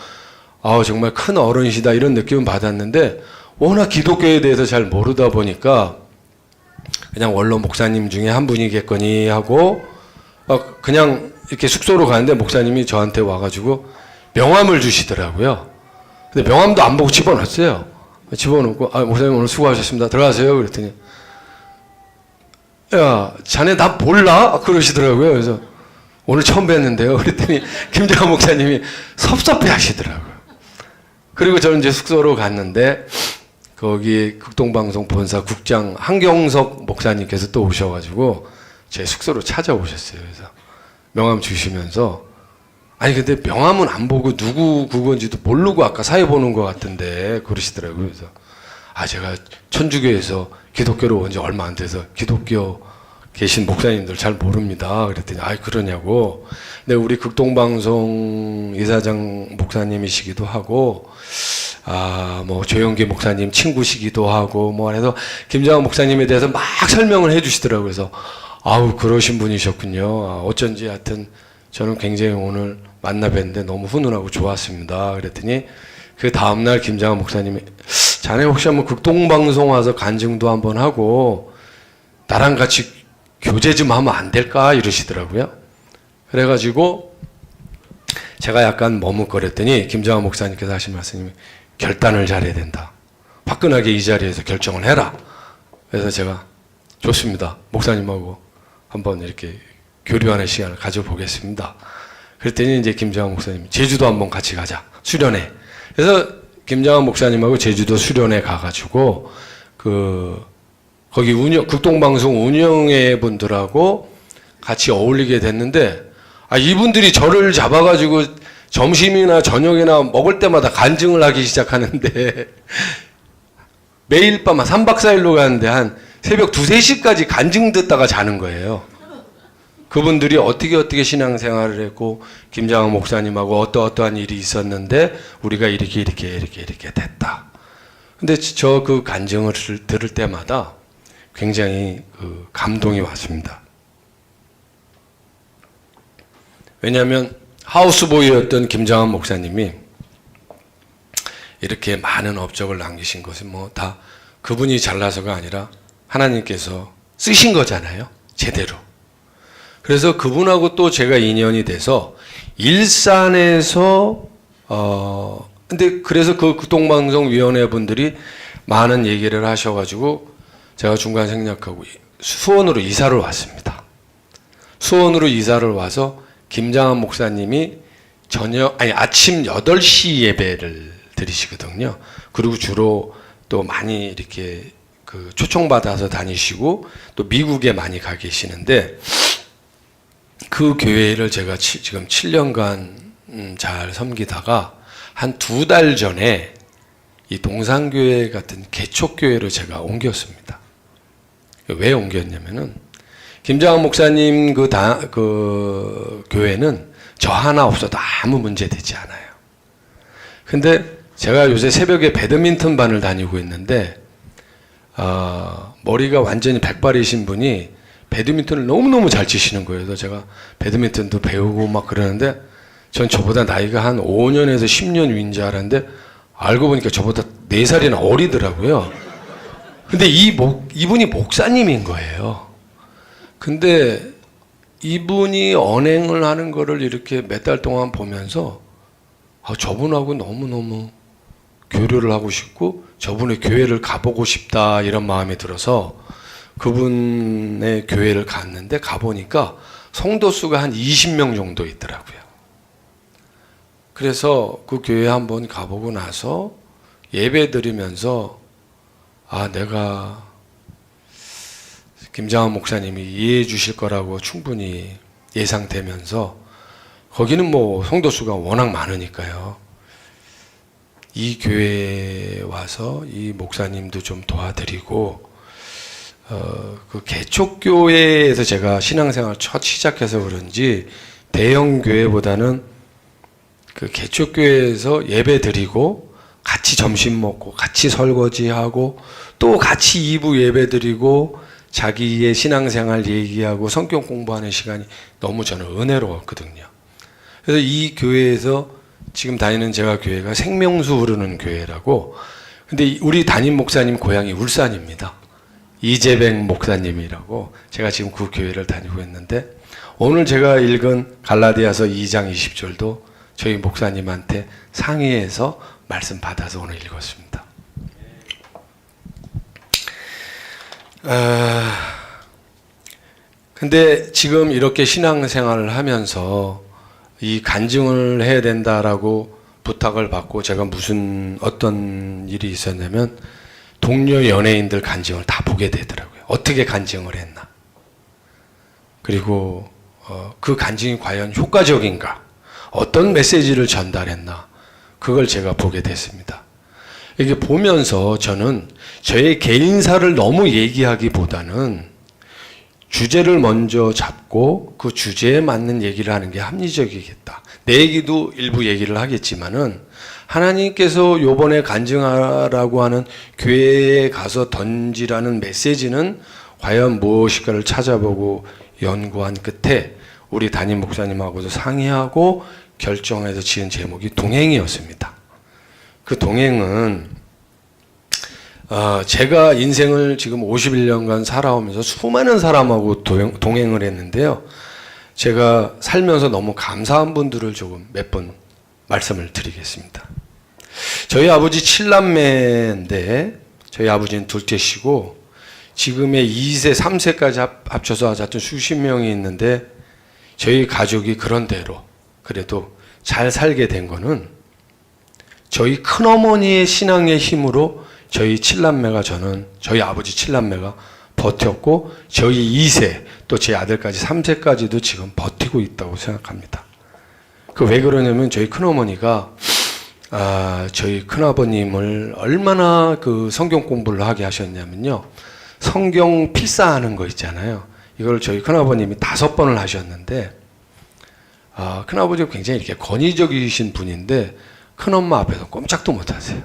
정말 큰 어른이시다. 이런 느낌을 받았는데 워낙 기독교에 대해서 잘 모르다 보니까 그냥 원로 목사님 중에 한 분이겠거니 하고 그냥 이렇게 숙소로 가는데 목사님이 저한테 와가지고 명함을 주시더라고요. 근데 명함도 안 보고 집어넣었어요. 집어넣고 목사님 오늘 수고하셨습니다. 들어가세요. 그랬더니 야 자네 나 몰라? 그러시더라고요. 그래서 오늘 처음 뵀는데요. 그랬더니 김정한 목사님이 섭섭해 하시더라고요. 그리고 저는 이제 숙소로 갔는데 거기 극동방송 본사 국장 한경석 목사님께서 또 오셔가지고 제 숙소로 찾아오셨어요. 그래서 명함 주시면서 아니 근데 명함은 안 보고 누구 그건지도 모르고 아까 사회 보는 것 같은데 그러시더라고요. 그래서 제가 천주교에서 기독교로 온 지 얼마 안 돼서 기독교 계신 목사님들 잘 모릅니다. 그랬더니 그러냐고. 근데 우리 극동방송 이사장 목사님이시기도 하고 뭐 조영기 목사님 친구시기도 하고 뭐 해서 김정한 목사님에 대해서 막 설명을 해주시더라고요. 그래서 그러신 분이셨군요. 어쩐지 하여튼 저는 굉장히 오늘 만나 뵀는데 너무 훈훈하고 좋았습니다. 그랬더니 그 다음날 김정한 목사님이 자네 혹시 한번 극동방송 와서 간증도 한번 하고 나랑 같이 교제 좀 하면 안 될까 이러시더라고요. 그래가지고 제가 약간 머뭇거렸더니 김정한 목사님께서 하신 말씀이 결단을 잘해야 된다. 화끈하게 이 자리에서 결정을 해라. 그래서 제가 좋습니다. 목사님하고 한번 이렇게 교류하는 시간을 가져보겠습니다. 그랬더니 이제 김정한 목사님이 제주도 한번 같이 가자. 수련회. 그래서 김정한 목사님하고 제주도 수련회 가가지고 거기 극동방송 운영회 분들하고 같이 어울리게 됐는데 이분들이 저를 잡아가지고 점심이나 저녁이나 먹을 때마다 간증을 하기 시작하는데 매일 밤 3박 4일로 가는데 한 새벽 2, 3시까지 간증 듣다가 자는 거예요. 그분들이 어떻게 신앙생활을 했고 김장한 목사님하고 어떠한 일이 있었는데 우리가 이렇게 됐다. 근데 저 그 간증을 들을 때마다 굉장히 감동이 왔습니다. 왜냐하면 하우스보이였던 김장한 목사님이 이렇게 많은 업적을 남기신 것은 뭐 다 그분이 잘나서가 아니라 하나님께서 쓰신 거잖아요. 제대로. 그래서 그분하고 또 제가 인연이 돼서 일산에서 근데 그래서 그 극동방송위원회 분들이 많은 얘기를 하셔가지고 제가 중간 생략하고 수원으로 이사를 왔습니다. 수원으로 이사를 와서 김장한 목사님이 아침 8시 예배를 드리시거든요. 그리고 주로 또 많이 이렇게 초청받아서 다니시고 또 미국에 많이 가 계시는데 그 교회를 제가 지금 7년간 잘 섬기다가 한 2달 전에 이 동산교회 같은 개척교회로 제가 옮겼습니다. 왜 옮겼냐면은 김장한 목사님 그 교회는 저 하나 없어도 아무 문제 되지 않아요. 근데 제가 요새 새벽에 배드민턴 반을 다니고 있는데 머리가 완전히 백발이신 분이 배드민턴을 너무너무 잘 치시는 거예요. 그래서 제가 배드민턴도 배우고 막 그러는데 전 저보다 나이가 한 5년에서 10년 위인 줄 알았는데 알고 보니까 저보다 4살이나 어리더라고요. 근데 이분이 목사님인 거예요. 근데 이분이 언행을 하는 거를 이렇게 몇 달 동안 보면서 저분하고 너무너무 교류를 하고 싶고 저분의 교회를 가보고 싶다 이런 마음이 들어서 그분의 교회를 갔는데 가보니까 성도 수가 한 20명 정도 있더라고요. 그래서 그 교회 한번 가보고 나서 예배 드리면서 아, 내가 김장한 목사님이 이해해 주실 거라고 충분히 예상되면서 거기는 뭐 성도 수가 워낙 많으니까요. 이 교회에 와서 이 목사님도 좀 도와드리고 그 개척교회에서 제가 신앙생활 첫 시작해서 그런지 대형 교회보다는 그 개척교회에서 예배 드리고 같이 점심 먹고 같이 설거지하고 또 같이 2부 예배 드리고 자기의 신앙생활 얘기하고 성경 공부하는 시간이 너무 저는 은혜로웠거든요. 그래서 이 교회에서 지금 다니는 제가 교회가 생명수 흐르는 교회라고, 근데 우리 담임 목사님 고향이 울산입니다. 이재백 목사님이라고, 제가 지금 그 교회를 다니고 있는데 오늘 제가 읽은 갈라디아서 2장 20절도 저희 목사님한테 상의해서 말씀 받아서 오늘 읽었습니다. 근데 지금 이렇게 신앙생활을 하면서 이 간증을 해야 된다라고 부탁을 받고 제가 어떤 일이 있었냐면 동료 연예인들 간증을 다 보게 되더라고요. 어떻게 간증을 했나. 그리고 그 간증이 과연 효과적인가. 어떤 메시지를 전달했나. 그걸 제가 보게 됐습니다. 이게 보면서 저는 저의 개인사를 너무 얘기하기보다는 주제를 먼저 잡고 그 주제에 맞는 얘기를 하는 게 합리적이겠다. 내 얘기도 일부 얘기를 하겠지만은 하나님께서 요번에 간증하라고 하는 교회에 가서 던지라는 메시지는 과연 무엇일까를 찾아보고 연구한 끝에 우리 담임 목사님하고도 상의하고 결정해서 지은 제목이 동행이었습니다. 그 동행은 제가 인생을 지금 51년간 살아오면서 수많은 사람하고 동행을 했는데요. 제가 살면서 너무 감사한 분들을 조금 몇 번 말씀을 드리겠습니다. 저희 아버지 7남매인데 저희 아버지는 둘째시고 지금의 2세, 3세까지 합쳐서 하여튼 수십 명이 있는데 저희 가족이 그런대로 그래도 잘 살게 된 거는 저희 큰어머니의 신앙의 힘으로 저희 7남매가 저희 아버지 7남매가 버텼고 저희 2세 또 제 아들까지 3세까지도 지금 버티고 있다고 생각합니다. 왜 그러냐면 저희 큰어머니가 저희 큰아버님을 얼마나 그 성경 공부를 하게 하셨냐면요. 성경 필사하는 거 있잖아요. 이걸 저희 큰아버님이 5번을 하셨는데 큰아버지가 굉장히 이렇게 권위적이신 분인데 큰엄마 앞에서 꼼짝도 못 하세요.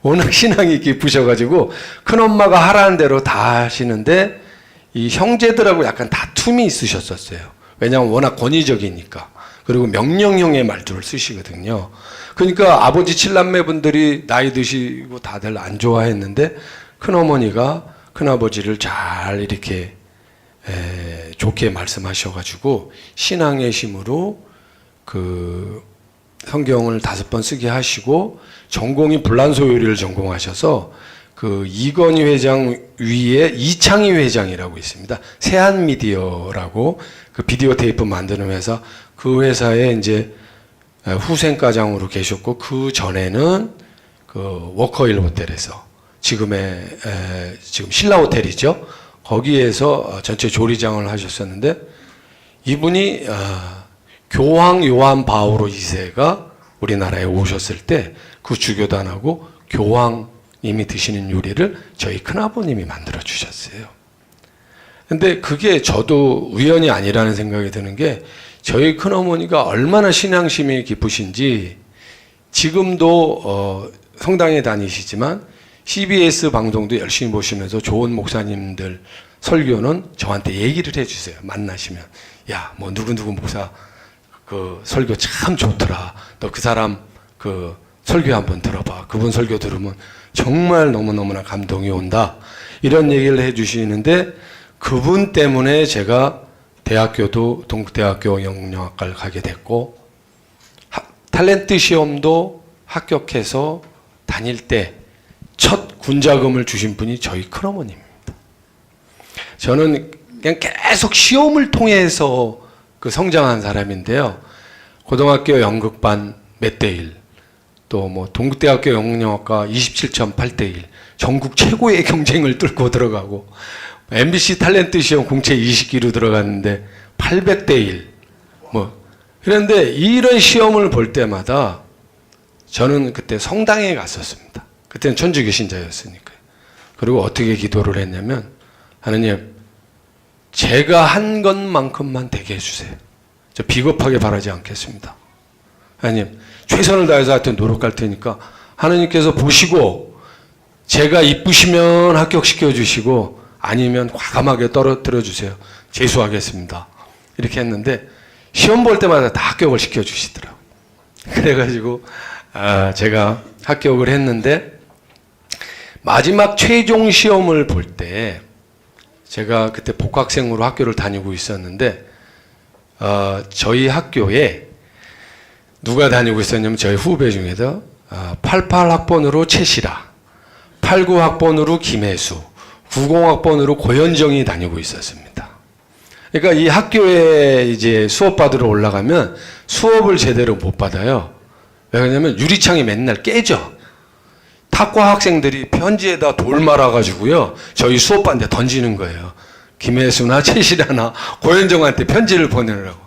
워낙 신앙이 깊으셔가지고 큰엄마가 하라는 대로 다 하시는데 이 형제들하고 약간 다툼이 있으셨었어요. 왜냐하면 워낙 권위적이니까. 그리고 명령형의 말투를 쓰시거든요. 그러니까 아버지 7남매분들이 나이 드시고 다들 안 좋아했는데 큰어머니가 큰아버지를 잘 이렇게 좋게 말씀하셔가지고 신앙의 힘으로 그 성경을 5번 쓰게 하시고 전공이 불란소요리를 전공하셔서 그 이건희 회장 위에 이창희 회장이라고 있습니다. 세한미디어라고 그 비디오 테이프 만드는 회사, 그 회사에 이제 후생과장으로 계셨고 그 전에는 그 워커힐 호텔에서 지금 신라 호텔이죠. 거기에서 전체 조리장을 하셨었는데 이분이 교황 요한 바오로 2세가 우리나라에 오셨을 때 그 주교단하고 교황님이 드시는 요리를 저희 큰아버님이 만들어 주셨어요. 근데 그게 저도 우연이 아니라는 생각이 드는 게 저희 큰어머니가 얼마나 신앙심이 깊으신지 지금도 성당에 다니시지만 CBS 방송도 열심히 보시면서 좋은 목사님들 설교는 저한테 얘기를 해주세요. 만나시면 야, 뭐 누구누구 목사 그 설교 참 좋더라. 너 그 사람 그 설교 한번 들어봐. 그분 설교 들으면 정말 너무너무나 감동이 온다. 이런 얘기를 해주시는데 그분 때문에 제가 대학교도 동국대학교 영문학과를 가게 됐고 탤런트 시험도 합격해서 다닐 때 첫 군자금을 주신 분이 저희 큰어머님입니다. 저는 그냥 계속 시험을 통해서 그 성장한 사람인데요. 고등학교 연극반 몇 대 1, 또 뭐 동국대학교 영문영어과 27.8대 1, 전국 최고의 경쟁을 뚫고 들어가고, MBC 탤런트 시험 공채 20기로 들어갔는데 800대 1. 그런데 이런 시험을 볼 때마다 저는 그때 성당에 갔었습니다. 그때는 천주교 신자였으니까요. 그리고 어떻게 기도를 했냐면, 하느님, 제가 한 것만큼만 되게 해주세요. 저 비겁하게 바라지 않겠습니다. 하나님, 최선을 다해서 하여튼 노력할 테니까 하나님께서 보시고 제가 이쁘시면 합격시켜 주시고 아니면 과감하게 떨어뜨려 주세요. 재수하겠습니다. 이렇게 했는데 시험 볼 때마다 다 합격을 시켜 주시더라고요. 그래가지고 제가 합격을 했는데 마지막 최종 시험을 볼 때 제가 그때 복학생으로 학교를 다니고 있었는데 저희 학교에 누가 다니고 있었냐면 저희 후배 중에서 88학번으로 최시라, 89학번으로 김혜수, 90학번으로 고현정이 다니고 있었습니다. 그러니까 이 학교에 이제 수업 받으러 올라가면 수업을 제대로 못 받아요. 왜냐면 유리창이 맨날 깨져. 탁과 학생들이 편지에다 돌 말아가지고요, 저희 수업 받는데 던지는 거예요. 김혜수나 최시라나 고현정한테 편지를 보내느라고.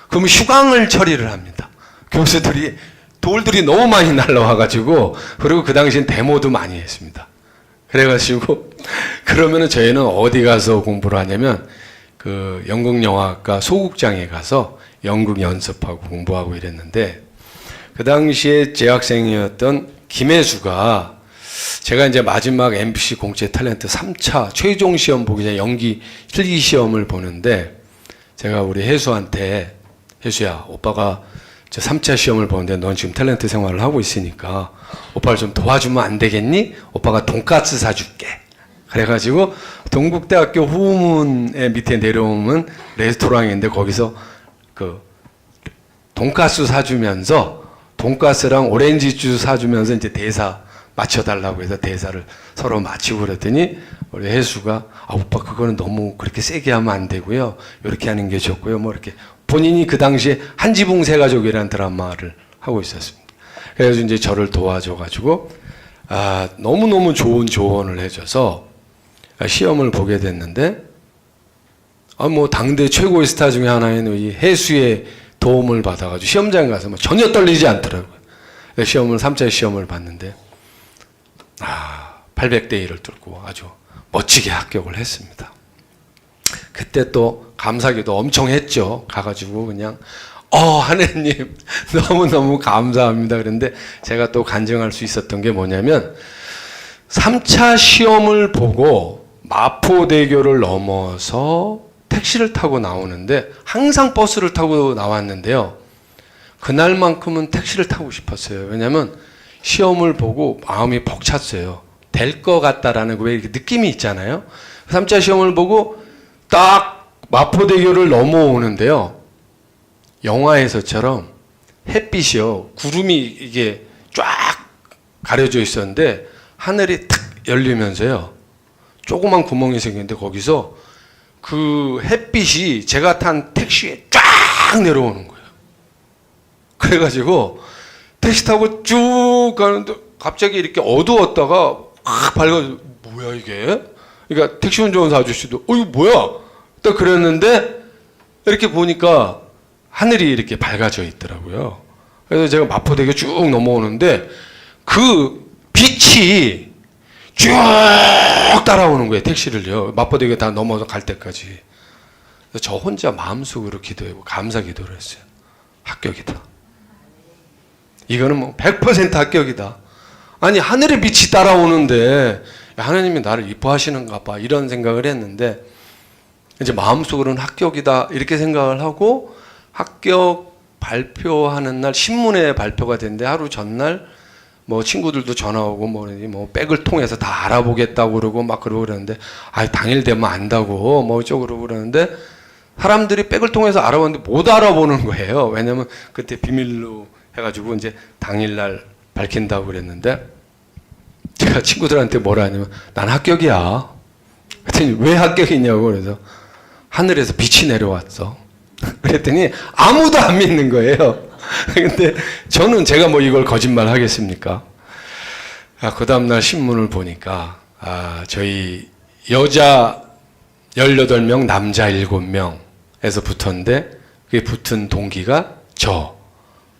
그럼 휴강을 처리를 합니다. 교수들이 돌들이 너무 많이 날라와가지고, 그리고 그 당시엔 데모도 많이 했습니다. 그래가지고 그러면은 저희는 어디 가서 공부를 하냐면 그 연극영화과 소극장에 가서 연극 연습하고 공부하고 이랬는데, 그 당시에 재학생이었던 김혜수가 제가 이제 마지막 MBC 공채 탤런트 3차 최종 시험 보기 전에 연기 필기 시험을 보는데, 제가 우리 혜수한테, 혜수야, 오빠가 저 3차 시험을 보는데 넌 지금 탤런트 생활을 하고 있으니까 오빠를 좀 도와주면 안 되겠니? 오빠가 돈가스 사줄게. 그래가지고 동국대학교 후문에 밑에 내려오면 레스토랑인데 거기서 그 돈가스 사주면서, 돈가스랑 오렌지 주스 사주면서 이제 대사 맞춰달라고 해서 대사를 서로 맞추고 그랬더니 우리 혜수가 오빠 그거는 너무 그렇게 세게 하면 안 되고요, 이렇게 하는 게 좋고요, 뭐 이렇게 본인이 그 당시에 한지붕 세가족이라는 드라마를 하고 있었습니다. 그래서 이제 저를 도와줘가지고 너무너무 좋은 조언을 해줘서 시험을 보게 됐는데, 뭐 당대 최고의 스타 중에 하나인 이 혜수의 도움을 받아가지고 시험장에 가서 뭐 전혀 떨리지 않더라고요. 시험을 3차 시험을 봤는데 800대 1을 뚫고 아주 멋지게 합격을 했습니다. 그때 또 감사기도 엄청 했죠. 가가지고 그냥 하느님 너무너무 감사합니다. 그런데 제가 또 간증할 수 있었던 게 뭐냐면, 3차 시험을 보고 마포대교를 넘어서 택시를 타고 나오는데, 항상 버스를 타고 나왔는데요, 그날만큼은 택시를 타고 싶었어요. 왜냐하면 시험을 보고 마음이 벅찼어요. 될 것 같다라는 왜 이렇게 느낌이 있잖아요. 3차 시험을 보고 딱 마포대교를 넘어오는데요, 영화에서처럼 햇빛이요, 구름이 이게 쫙 가려져 있었는데 하늘이 탁 열리면서요, 조그만 구멍이 생겼는데 거기서 그 햇빛이 제가 탄 택시에 쫙 내려오는 거예요. 그래가지고 택시 타고 쭉 가는데 갑자기 이렇게 어두웠다가 확 밝아져. 뭐야 이게? 그러니까 택시 운전사 아저씨도 이거 뭐야? 딱 그랬는데 이렇게 보니까 하늘이 이렇게 밝아져 있더라고요. 그래서 제가 마포대교 쭉 넘어오는데 그 빛이 쭉 따라오는 거예요, 택시를요. 마포대교 다 넘어서 갈 때까지. 그래서 저 혼자 마음속으로 기도하고 감사 기도를 했어요. 합격이다. 이거는 뭐 100% 합격이다. 아니 하늘의 빛이 따라오는데 하나님이 나를 이뻐하시는가 봐, 이런 생각을 했는데, 이제 마음속으로는 합격이다 이렇게 생각을 하고, 합격 발표하는 날 신문에 발표가 됐는데 하루 전날 뭐 친구들도 전화 오고 뭐 백을 통해서 다 알아보겠다고 그러고 막 그러고 그러는데, 당일 되면 안다고 뭐 어쩌고 그러는데, 사람들이 백을 통해서 알아봤는데 못 알아보는 거예요. 왜냐면 그때 비밀로 해가지고 이제 당일날 밝힌다고 그랬는데, 제가 친구들한테 뭐라 하냐면 난 합격이야. 그랬더니 왜 합격이냐고. 그래서 하늘에서 빛이 내려왔어. 그랬더니 아무도 안 믿는 거예요. 근데 저는 제가 뭐 이걸 거짓말 하겠습니까? 그 다음날 신문을 보니까, 저희 여자 18명, 남자 7명에서 붙었는데, 그게 붙은 동기가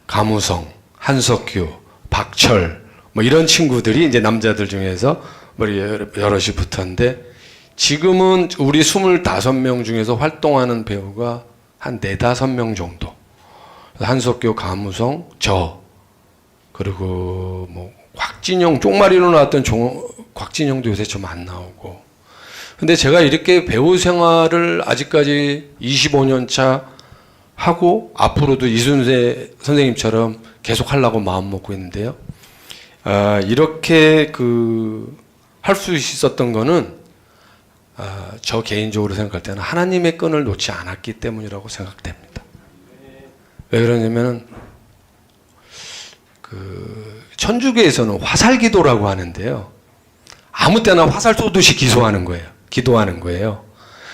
가무성, 한석규, 박철, 뭐 이런 친구들이 이제 남자들 중에서 뭐 여럿이 붙었는데, 지금은 우리 25명 중에서 활동하는 배우가 한 4, 5명 정도. 한석규, 가무성, 그리고 뭐 곽진영, 쪽마리로 나왔던 곽진영도 요새 좀 안 나오고. 근데 제가 이렇게 배우 생활을 아직까지 25년 차 하고 앞으로도 이순세 선생님처럼 계속 하려고 마음 먹고 있는데요. 이렇게 할 수 있었던 거는 저 개인적으로 생각할 때는 하나님의 끈을 놓지 않았기 때문이라고 생각됩니다. 왜 그러냐면은 천주교에서는 화살 기도라고 하는데요. 아무 때나 화살 쏘듯이 기도하는 거예요.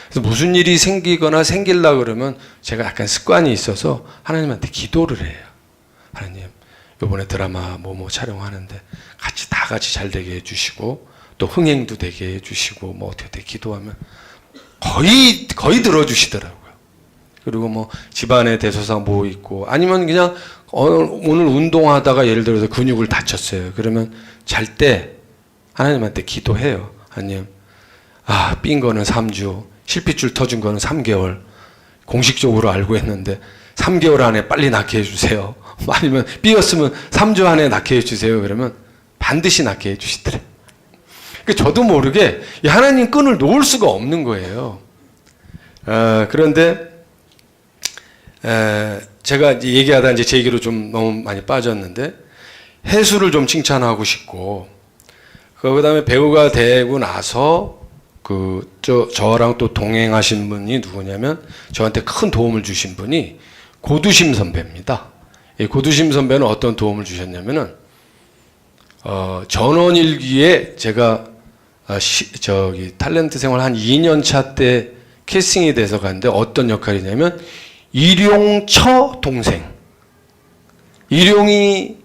그래서 무슨 일이 생기거나 생길라 그러면 제가 약간 습관이 있어서 하나님한테 기도를 해요. 하나님, 이번에 드라마 뭐 촬영하는데 다 같이 잘 되게 해주시고 또 흥행도 되게 해주시고 뭐 어떻게 기도하면 거의 들어주시더라고요. 그리고 뭐 집안에 대소사 뭐 있고 아니면 그냥 오늘 운동하다가 예를 들어서 근육을 다쳤어요. 그러면 잘 때 하나님한테 기도해요. 하나님, 삔 거는 3주, 실핏줄 터진 거는 3개월 공식적으로 알고 했는데 3개월 안에 빨리 낫게 해주세요. 아니면 삐었으면 3주 안에 낫게 해주세요. 그러면 반드시 낫게 해주시더래요. 저도 모르게 하나님 끈을 놓을 수가 없는 거예요. 그런데 제가 이제 얘기하다 이제 제 얘기로 좀 너무 많이 빠졌는데 해수를 좀 칭찬하고 싶고 그다음에 배우가 되고 나서 저랑 또 동행하신 분이 누구냐면 저한테 큰 도움을 주신 분이 고두심 선배입니다. 이 고두심 선배는 어떤 도움을 주셨냐면은 전원일기에 제가 탤런트 생활 한 2년 차 때 캐스팅이 돼서 갔는데 어떤 역할이냐면 일용처 동생. 일용이의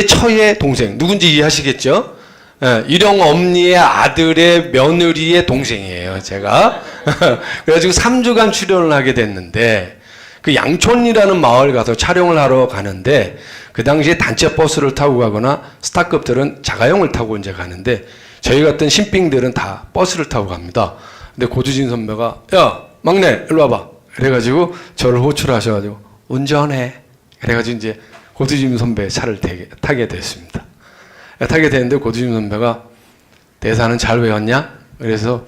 처의 동생. 누군지 이해하시겠죠? 일용 엄니의 아들의 며느리의 동생이에요, 제가. 그래가지고 3주간 출연을 하게 됐는데, 양촌이라는 마을 가서 촬영을 하러 가는데, 그 당시에 단체 버스를 타고 가거나 스타급들은 자가용을 타고 이제 가는데, 저희 같은 신빙들은 다 버스를 타고 갑니다. 근데 고두진 선배가, 야, 막내, 일로 와봐. 그래가지고 저를 호출하셔가지고, 운전해. 그래가지고 이제 고두진 선배 차를 타게 됐습니다. 타게 됐는데 고두심 선배가 대사는 잘 외웠냐? 그래서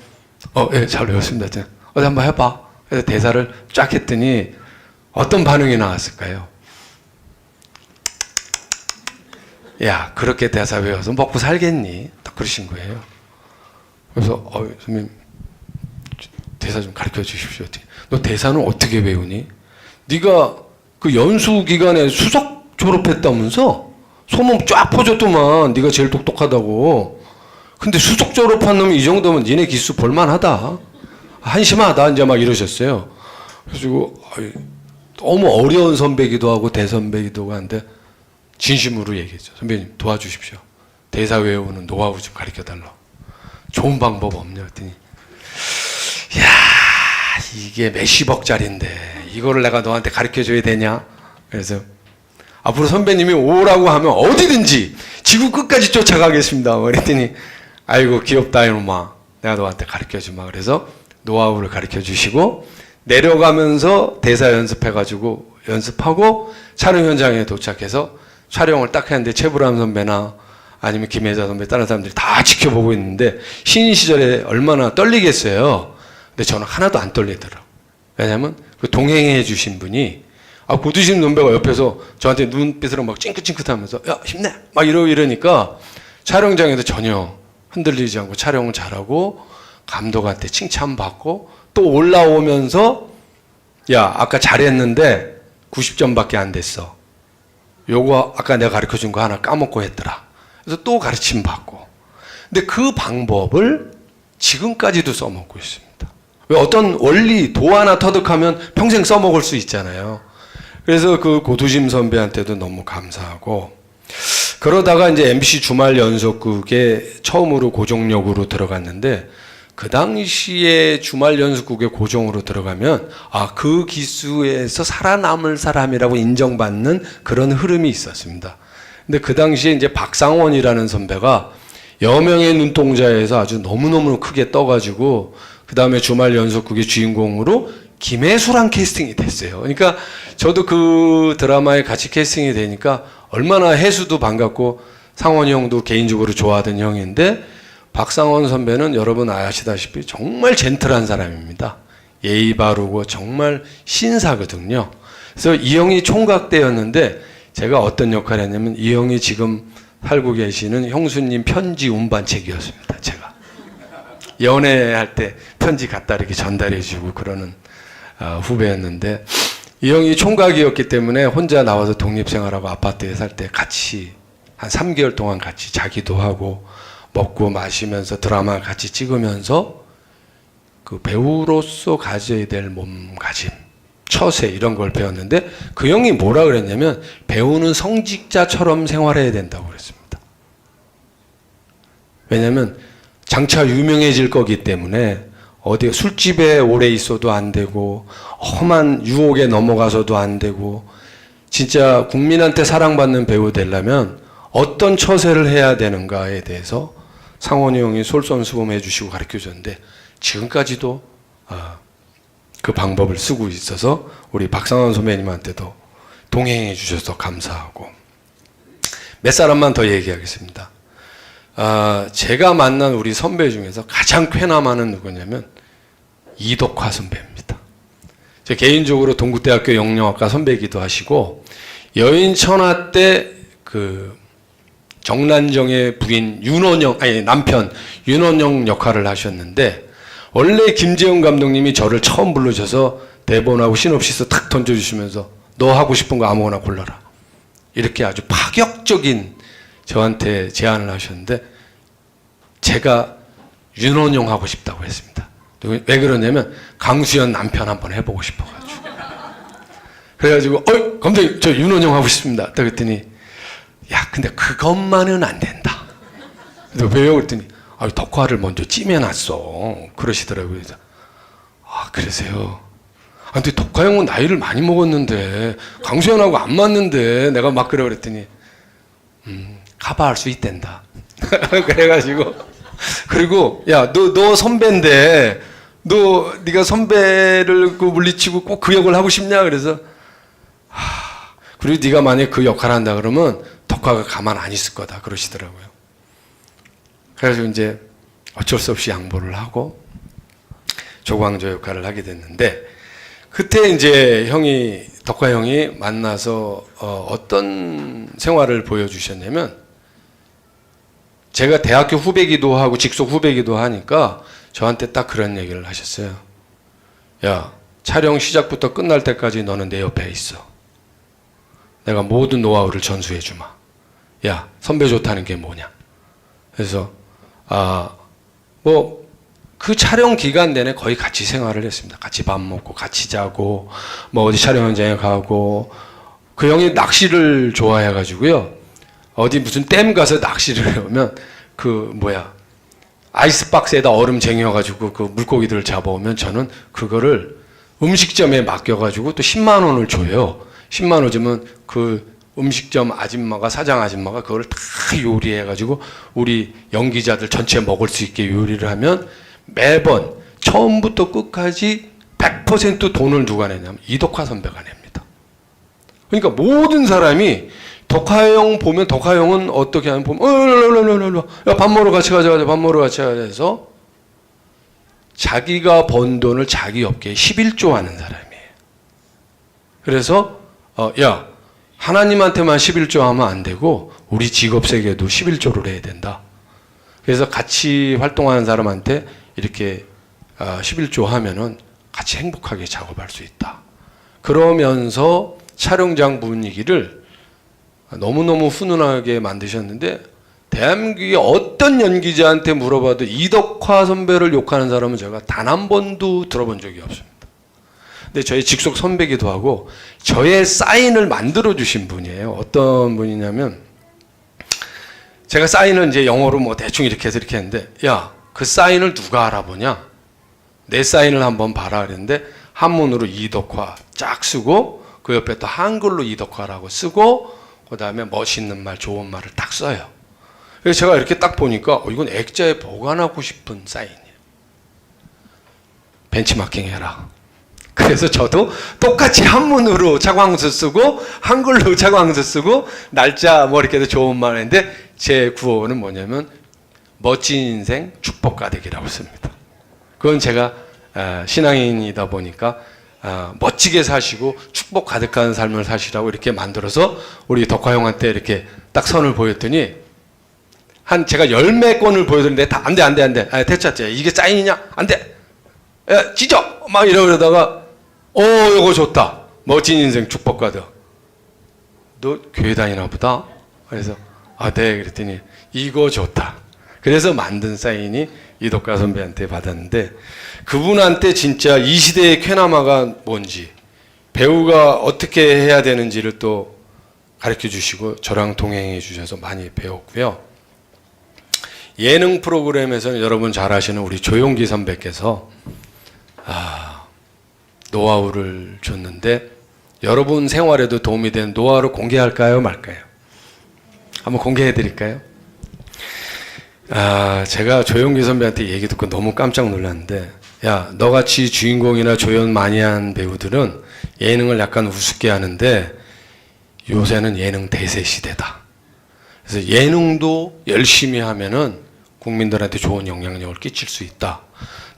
예, 잘 외웠습니다. 어디 한번 해봐. 그래서 대사를 쫙 했더니 어떤 반응이 나왔을까요? 야, 그렇게 대사 외워서 먹고 살겠니? 딱 그러신 거예요. 그래서 선생님 대사 좀 가르쳐 주십시오. 너 대사는 어떻게 외우니? 네가 그 연수 기간에 수석 졸업했다면서? 소문 쫙 퍼졌더만 네가 제일 똑똑하다고. 근데 수석 졸업한 놈이 이 정도면 니네 기수 볼만하다. 한심하다 이제 막 이러셨어요. 그래가지고 너무 어려운 선배기도 하고 대선배기도 하고 한데 진심으로 얘기했죠. 선배님 도와주십시오. 대사 외우는 노하우 좀 가르쳐달라. 좋은 방법 없냐 했더니 야, 이게 몇십억짜리인데 이거를 내가 너한테 가르쳐줘야 되냐? 그래서 앞으로 선배님이 오라고 하면 어디든지 지구 끝까지 쫓아가겠습니다. 그랬더니 아이고 귀엽다 이놈아, 내가 너한테 가르쳐주마. 그래서 노하우를 가르쳐주시고 내려가면서 대사 연습해가지고 연습하고 촬영 현장에 도착해서 촬영을 딱 했는데 최불암 선배나 아니면 김혜자 선배 다른 사람들이 다 지켜보고 있는데 신인 시절에 얼마나 떨리겠어요. 근데 저는 하나도 안 떨리더라고요. 왜냐하면 그 동행해 주신 분이 고두심 선배가 옆에서 저한테 눈빛으로 막 찡긋찡긋하면서 야 힘내 막 이러니까 촬영장에서 전혀 흔들리지 않고 촬영을 잘하고 감독한테 칭찬받고 또 올라오면서 야 아까 잘했는데 90점밖에 안 됐어. 요거 아까 내가 가르쳐준 거 하나 까먹고 했더라. 그래서 또 가르침 받고. 근데 그 방법을 지금까지도 써먹고 있습니다. 왜 어떤 원리 도 하나 터득하면 평생 써먹을 수 있잖아요. 그래서 그 고두심 선배한테도 너무 감사하고, 그러다가 이제 MBC 주말 연속극에 처음으로 고정역으로 들어갔는데, 그 당시에 주말 연속극에 고정으로 들어가면 그 기수에서 살아남을 사람이라고 인정받는 그런 흐름이 있었습니다. 근데 그 당시에 이제 박상원이라는 선배가 여명의 눈동자에서 아주 너무너무 크게 떠가지고 그 다음에 주말 연속극의 주인공으로 김혜수랑 캐스팅이 됐어요. 그러니까 저도 그 드라마에 같이 캐스팅이 되니까 얼마나 혜수도 반갑고 상원이 형도 개인적으로 좋아하던 형인데, 박상원 선배는 여러분 아시다시피 정말 젠틀한 사람입니다. 예의 바르고 정말 신사거든요. 그래서 이 형이 총각대였는데 제가 어떤 역할을 했냐면, 이 형이 지금 살고 계시는 형수님 편지 운반책이었습니다. 제가 연애할 때 편지 갖다 이렇게 전달해주고 그러는 후배였는데, 이 형이 총각이었기 때문에 혼자 나와서 독립생활하고 아파트에 살 때 같이 한 3개월 동안 같이 자기도 하고 먹고 마시면서 드라마 같이 찍으면서 그 배우로서 가져야 될 몸가짐, 처세 이런 걸 배웠는데, 그 형이 뭐라 그랬냐면 배우는 성직자처럼 생활해야 된다고 그랬습니다. 왜냐하면 장차 유명해질 거기 때문에 어디 술집에 오래 있어도 안 되고 험한 유혹에 넘어가서도 안 되고, 진짜 국민한테 사랑받는 배우 되려면 어떤 처세를 해야 되는가에 대해서 상원이 형이 솔선수범해 주시고 가르쳐 줬는데, 지금까지도 그 방법을 쓰고 있어서 우리 박상원 선배님한테도 동행해 주셔서 감사하고, 몇 사람만 더 얘기하겠습니다. 제가 만난 우리 선배 중에서 가장 쾌남하는 누구냐면 이덕화 선배입니다. 제 개인적으로 동국대학교 영영학과 선배이기도 하시고, 여인천하 때 그 정난정의 부인 남편 윤원영 역할을 하셨는데, 원래 김재훈 감독님이 저를 처음 부르셔서 대본하고 시놉시스 탁 던져주시면서 너 하고 싶은 거 아무거나 골라라, 이렇게 아주 파격적인 저한테 제안을 하셨는데, 제가 윤원영 하고 싶다고 했습니다. 왜 그러냐면 강수연 남편 한번 해보고 싶어가지고. 그래가지고 감독님 저 윤원영 하고 싶습니다. 그랬더니 야 근데 그것만은 안 된다. 그래서 왜요? 그랬더니 덕화를 먼저 찜해놨어 그러시더라고요. 그래서 그러세요? 근데 덕화 형은 나이를 많이 먹었는데 강수연하고 안 맞는데, 내가 막 그래 그랬더니 커버할 수 있댄다. 그래가지고, 그리고 야 너 선배인데 네가 선배를 물리치고 꼭 그 역을 하고 싶냐? 그래서 그리고 네가 만약 그 역할 한다 그러면 덕화가 가만 안 있을 거다 그러시더라고요. 그래서 이제 어쩔 수 없이 양보를 하고 조광조 역할을 하게 됐는데, 그때 이제 덕화 형이 만나서 어떤 생활을 보여주셨냐면, 제가 대학교 후배기도 하고 직속 후배기도 하니까 저한테 딱 그런 얘기를 하셨어요. 야, 촬영 시작부터 끝날 때까지 너는 내 옆에 있어. 내가 모든 노하우를 전수해 주마. 야, 선배 좋다는 게 뭐냐? 그래서 그 촬영 기간 내내 거의 같이 생활을 했습니다. 같이 밥 먹고 같이 자고 어디 촬영 현장에 가고, 그 형이 낚시를 좋아해 가지고요. 어디 무슨 댐 가서 낚시를 해오면 아이스박스에다 얼음 쟁여가지고 그 물고기들을 잡아오면 저는 그거를 음식점에 맡겨가지고 또 10만 원을 줘요. 10만 원 주면 그 음식점 사장 아줌마가 그걸 다 요리해가지고 우리 연기자들 전체 먹을 수 있게 요리를 하면 매번 처음부터 끝까지 100% 돈을 누가 내냐면 이덕화 선배가 냅니다. 그러니까 모든 사람이 덕화 형 보면, 덕화 형은 어떻게 하면 보면 야, 밥 먹으러 같이 가자 밥 먹으러 같이 가자 해서 자기가 번 돈을 자기 업계에 11조 하는 사람이에요. 그래서 야, 하나님한테만 11조 하면 안 되고 우리 직업 세계도 11조를 해야 된다. 그래서 같이 활동하는 사람한테 이렇게 11조 하면은 같이 행복하게 작업할 수 있다. 그러면서 촬영장 분위기를 너무너무 훈훈하게 만드셨는데, 대한민국의 어떤 연기자한테 물어봐도 이덕화 선배를 욕하는 사람은 제가 단 한 번도 들어본 적이 없습니다. 근데 저희 직속 선배기도 하고 저의 사인을 만들어 주신 분이에요. 어떤 분이냐면 제가 사인을 이제 영어로 뭐 대충 이렇게 해서 이렇게 했는데 야, 그 사인을 누가 알아보냐? 내 사인을 한번 봐라 그랬는데 한문으로 이덕화 쫙 쓰고 그 옆에 또 한글로 이덕화라고 쓰고 그 다음에 멋있는 말, 좋은 말을 딱 써요. 그래서 제가 이렇게 딱 보니까 이건 액자에 보관하고 싶은 사인이에요. 벤치마킹 해라. 그래서 저도 똑같이 한문으로 차광수 쓰고 한글로 차광수 쓰고 날짜 뭐 이렇게 해서 좋은 말 했는데 제 구호는 뭐냐면 멋진 인생 축복가득이라고 씁니다. 그건 제가 신앙인이다 보니까 멋지게 사시고 축복 가득한 삶을 사시라고 이렇게 만들어서 우리 덕화 형한테 이렇게 딱 선을 보였더니 제가 10몇 권을 보여드렸는데 다 안 돼. 대차째 이게 사인이냐? 안 돼. 야, 찢어! 막 이러다가 이거 좋다. 멋진 인생 축복 가득. 너 교회 다니나 보다? 그래서 네. 그랬더니 이거 좋다. 그래서 만든 사인이 이덕화 선배한테 받았는데 그분한테 진짜 이 시대의 쾌남아가 뭔지 배우가 어떻게 해야 되는지를 또 가르쳐 주시고 저랑 동행해 주셔서 많이 배웠고요. 예능 프로그램에서는 여러분 잘 아시는 우리 조용기 선배께서 노하우를 줬는데 여러분 생활에도 도움이 되는 노하우를 공개할까요 말까요? 한번 공개해 드릴까요? 제가 조용기 선배한테 얘기 듣고 너무 깜짝 놀랐는데 야, 너같이 주인공이나 조연 많이 한 배우들은 예능을 약간 우습게 하는데 요새는 예능 대세 시대다. 그래서 예능도 열심히 하면은 국민들한테 좋은 영향력을 끼칠 수 있다.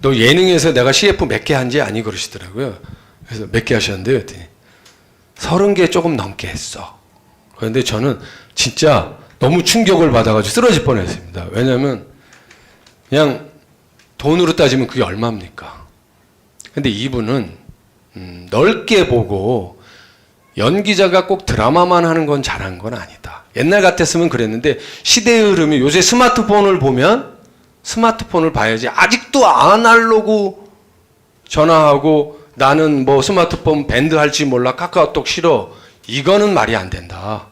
너 예능에서 내가 CF 몇 개 한지 아니 그러시더라고요. 그래서 몇 개 하셨는데요? 그랬더니 30개 조금 넘게 했어. 그런데 저는 진짜 너무 충격을 받아가지고 쓰러질 뻔했습니다. 왜냐하면 그냥 돈으로 따지면 그게 얼마입니까? 근데 이분은 넓게 보고 연기자가 꼭 드라마만 하는 건 잘한 건 아니다. 옛날 같았으면 그랬는데 시대의 흐름이 요새 스마트폰을 보면 스마트폰을 봐야지 아직도 아날로그 전화하고 나는 뭐 스마트폰 밴드 할지 몰라 카카오톡 싫어 이거는 말이 안 된다.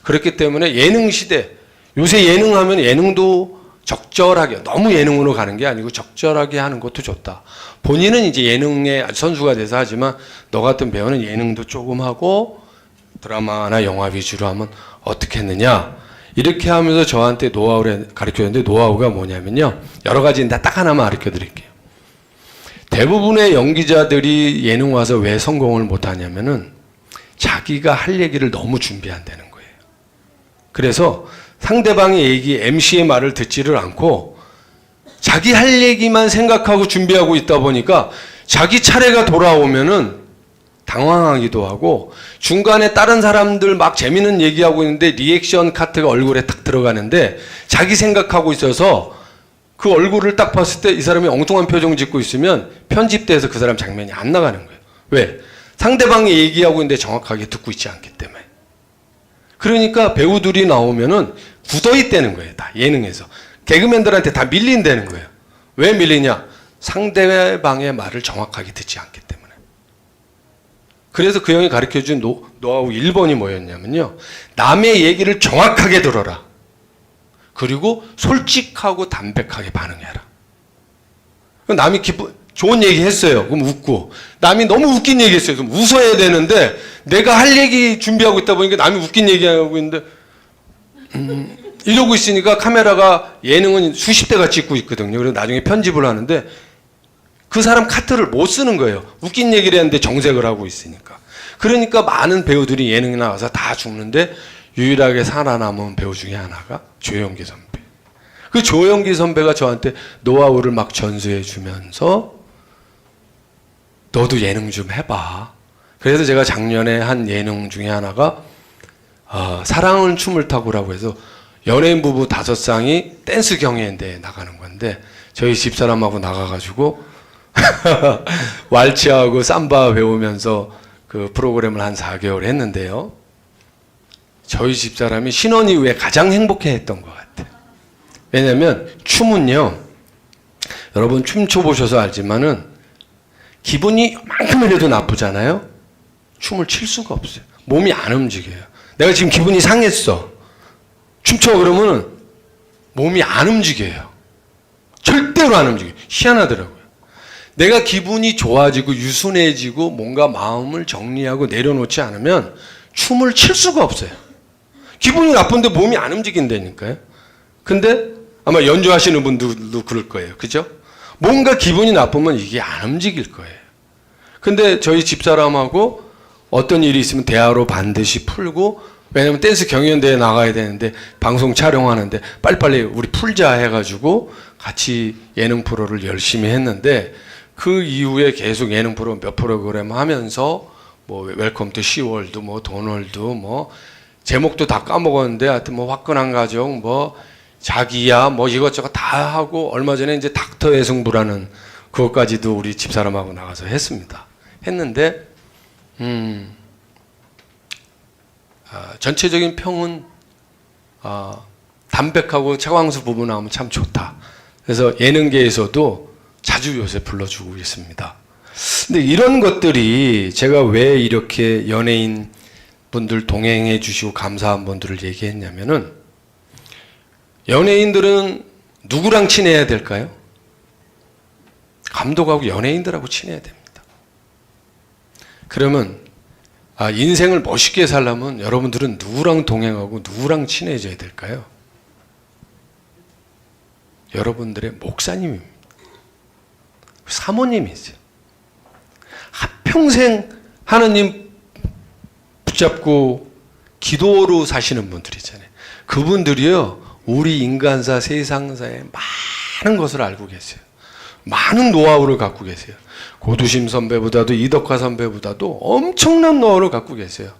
그렇기 때문에 예능 시대 요새 예능하면 예능도 적절하게 너무 예능으로 가는 게 아니고 적절하게 하는 것도 좋다. 본인은 이제 예능의 선수가 돼서 하지만 너 같은 배우는 예능도 조금 하고 드라마나 영화 위주로 하면 어떻게 했느냐 이렇게 하면서 저한테 노하우를 가르쳐줬는데 노하우가 뭐냐면요 여러 가지인데 딱 하나만 가르쳐 드릴게요. 대부분의 연기자들이 예능 와서 왜 성공을 못하냐면은 자기가 할 얘기를 너무 준비한다는 거예요. 그래서 상대방의 얘기, MC의 말을 듣지를 않고 자기 할 얘기만 생각하고 준비하고 있다 보니까 자기 차례가 돌아오면은 당황하기도 하고 중간에 다른 사람들 막 재밌는 얘기하고 있는데 리액션 카트가 얼굴에 탁 들어가는데 자기 생각하고 있어서 그 얼굴을 딱 봤을 때 이 사람이 엉뚱한 표정 짓고 있으면 편집돼서 그 사람 장면이 안 나가는 거예요. 왜? 상대방이 얘기하고 있는데 정확하게 듣고 있지 않기 때문에. 그러니까 배우들이 나오면은 굳어있다는 거예요. 다 예능에서. 개그맨들한테 다 밀린다는 거예요. 왜 밀리냐? 상대방의 말을 정확하게 듣지 않기 때문에. 그래서 그 형이 가르쳐준 노하우 1번이 뭐였냐면요. 남의 얘기를 정확하게 들어라. 그리고 솔직하고 담백하게 반응해라. 남이 좋은 얘기 했어요. 그럼 웃고. 남이 너무 웃긴 얘기 했어요. 그럼 웃어야 되는데 내가 할 얘기 준비하고 있다 보니까 남이 웃긴 얘기하고 있는데 이러고 있으니까 카메라가 예능은 수십 대가 찍고 있거든요. 그래서 나중에 편집을 하는데 그 사람 카트를 못 쓰는 거예요. 웃긴 얘기를 했는데 정색을 하고 있으니까. 그러니까 많은 배우들이 예능에 나와서 다 죽는데 유일하게 살아남은 배우 중에 하나가 조용기 선배. 그 조용기 선배가 저한테 노하우를 막 전수해 주면서 너도 예능 좀 해봐. 그래서 제가 작년에 한 예능 중에 하나가 사랑은 춤을 타고라고 해서 연예인 부부 5쌍이 댄스 경연대에 나가는 건데 저희 집사람하고 나가가지고 왈츠하고 삼바 배우면서 그 프로그램을 한 4개월 했는데요. 저희 집사람이 신혼 이후에 가장 행복해했던 것 같아요. 왜냐하면 춤은요. 여러분 춤춰보셔서 알지만은 기분이 만큼이라도 나쁘잖아요. 춤을 출 수가 없어요. 몸이 안 움직여요. 내가 지금 기분이 상했어. 춤춰 그러면 몸이 안 움직여요. 절대로 안 움직여요. 희한하더라고요. 내가 기분이 좋아지고 유순해지고 뭔가 마음을 정리하고 내려놓지 않으면 춤을 출 수가 없어요. 기분이 나쁜데 몸이 안 움직인다니까요. 근데 아마 연주하시는 분들도 그럴 거예요. 그죠? 뭔가 기분이 나쁘면 이게 안 움직일 거예요. 근데 저희 집사람하고 어떤 일이 있으면 대화로 반드시 풀고, 왜냐면 댄스 경연대회 나가야 되는데 방송 촬영하는데 빨리빨리 우리 풀자 해가지고 같이 예능 프로를 열심히 했는데, 그 이후에 계속 예능 프로 몇 프로그램 하면서 뭐 웰컴 투 시월드, 뭐 도널드, 뭐 제목도 다 까먹었는데 하여튼 뭐 화끈한 가정, 뭐 자기야, 뭐 이것저것 다 하고, 얼마 전에 이제 닥터의 승부라는 그것까지도 우리 집사람하고 나가서 했는데 전체적인 평은 담백하고 차광수 부부 나오면 참 좋다. 그래서 예능계에서도 자주 요새 불러주고 있습니다. 근데 이런 것들이 제가 왜 이렇게 연예인 분들 동행해 주시고 감사한 분들을 얘기했냐면은, 연예인들은 누구랑 친해야 될까요? 감독하고 연예인들하고 친해야 됩니다. 그러면 인생을 멋있게 살려면 여러분들은 누구랑 동행하고 누구랑 친해져야 될까요? 여러분들의 목사님입니다. 사모님이세요. 한평생 하나님 붙잡고 기도로 사시는 분들이잖아요. 그분들이요, 우리 인간사 세상사의 많은 것을 알고 계세요. 많은 노하우를 갖고 계세요. 고두심 선배보다도 이덕화 선배보다도 엄청난 노하우를 갖고 계세요.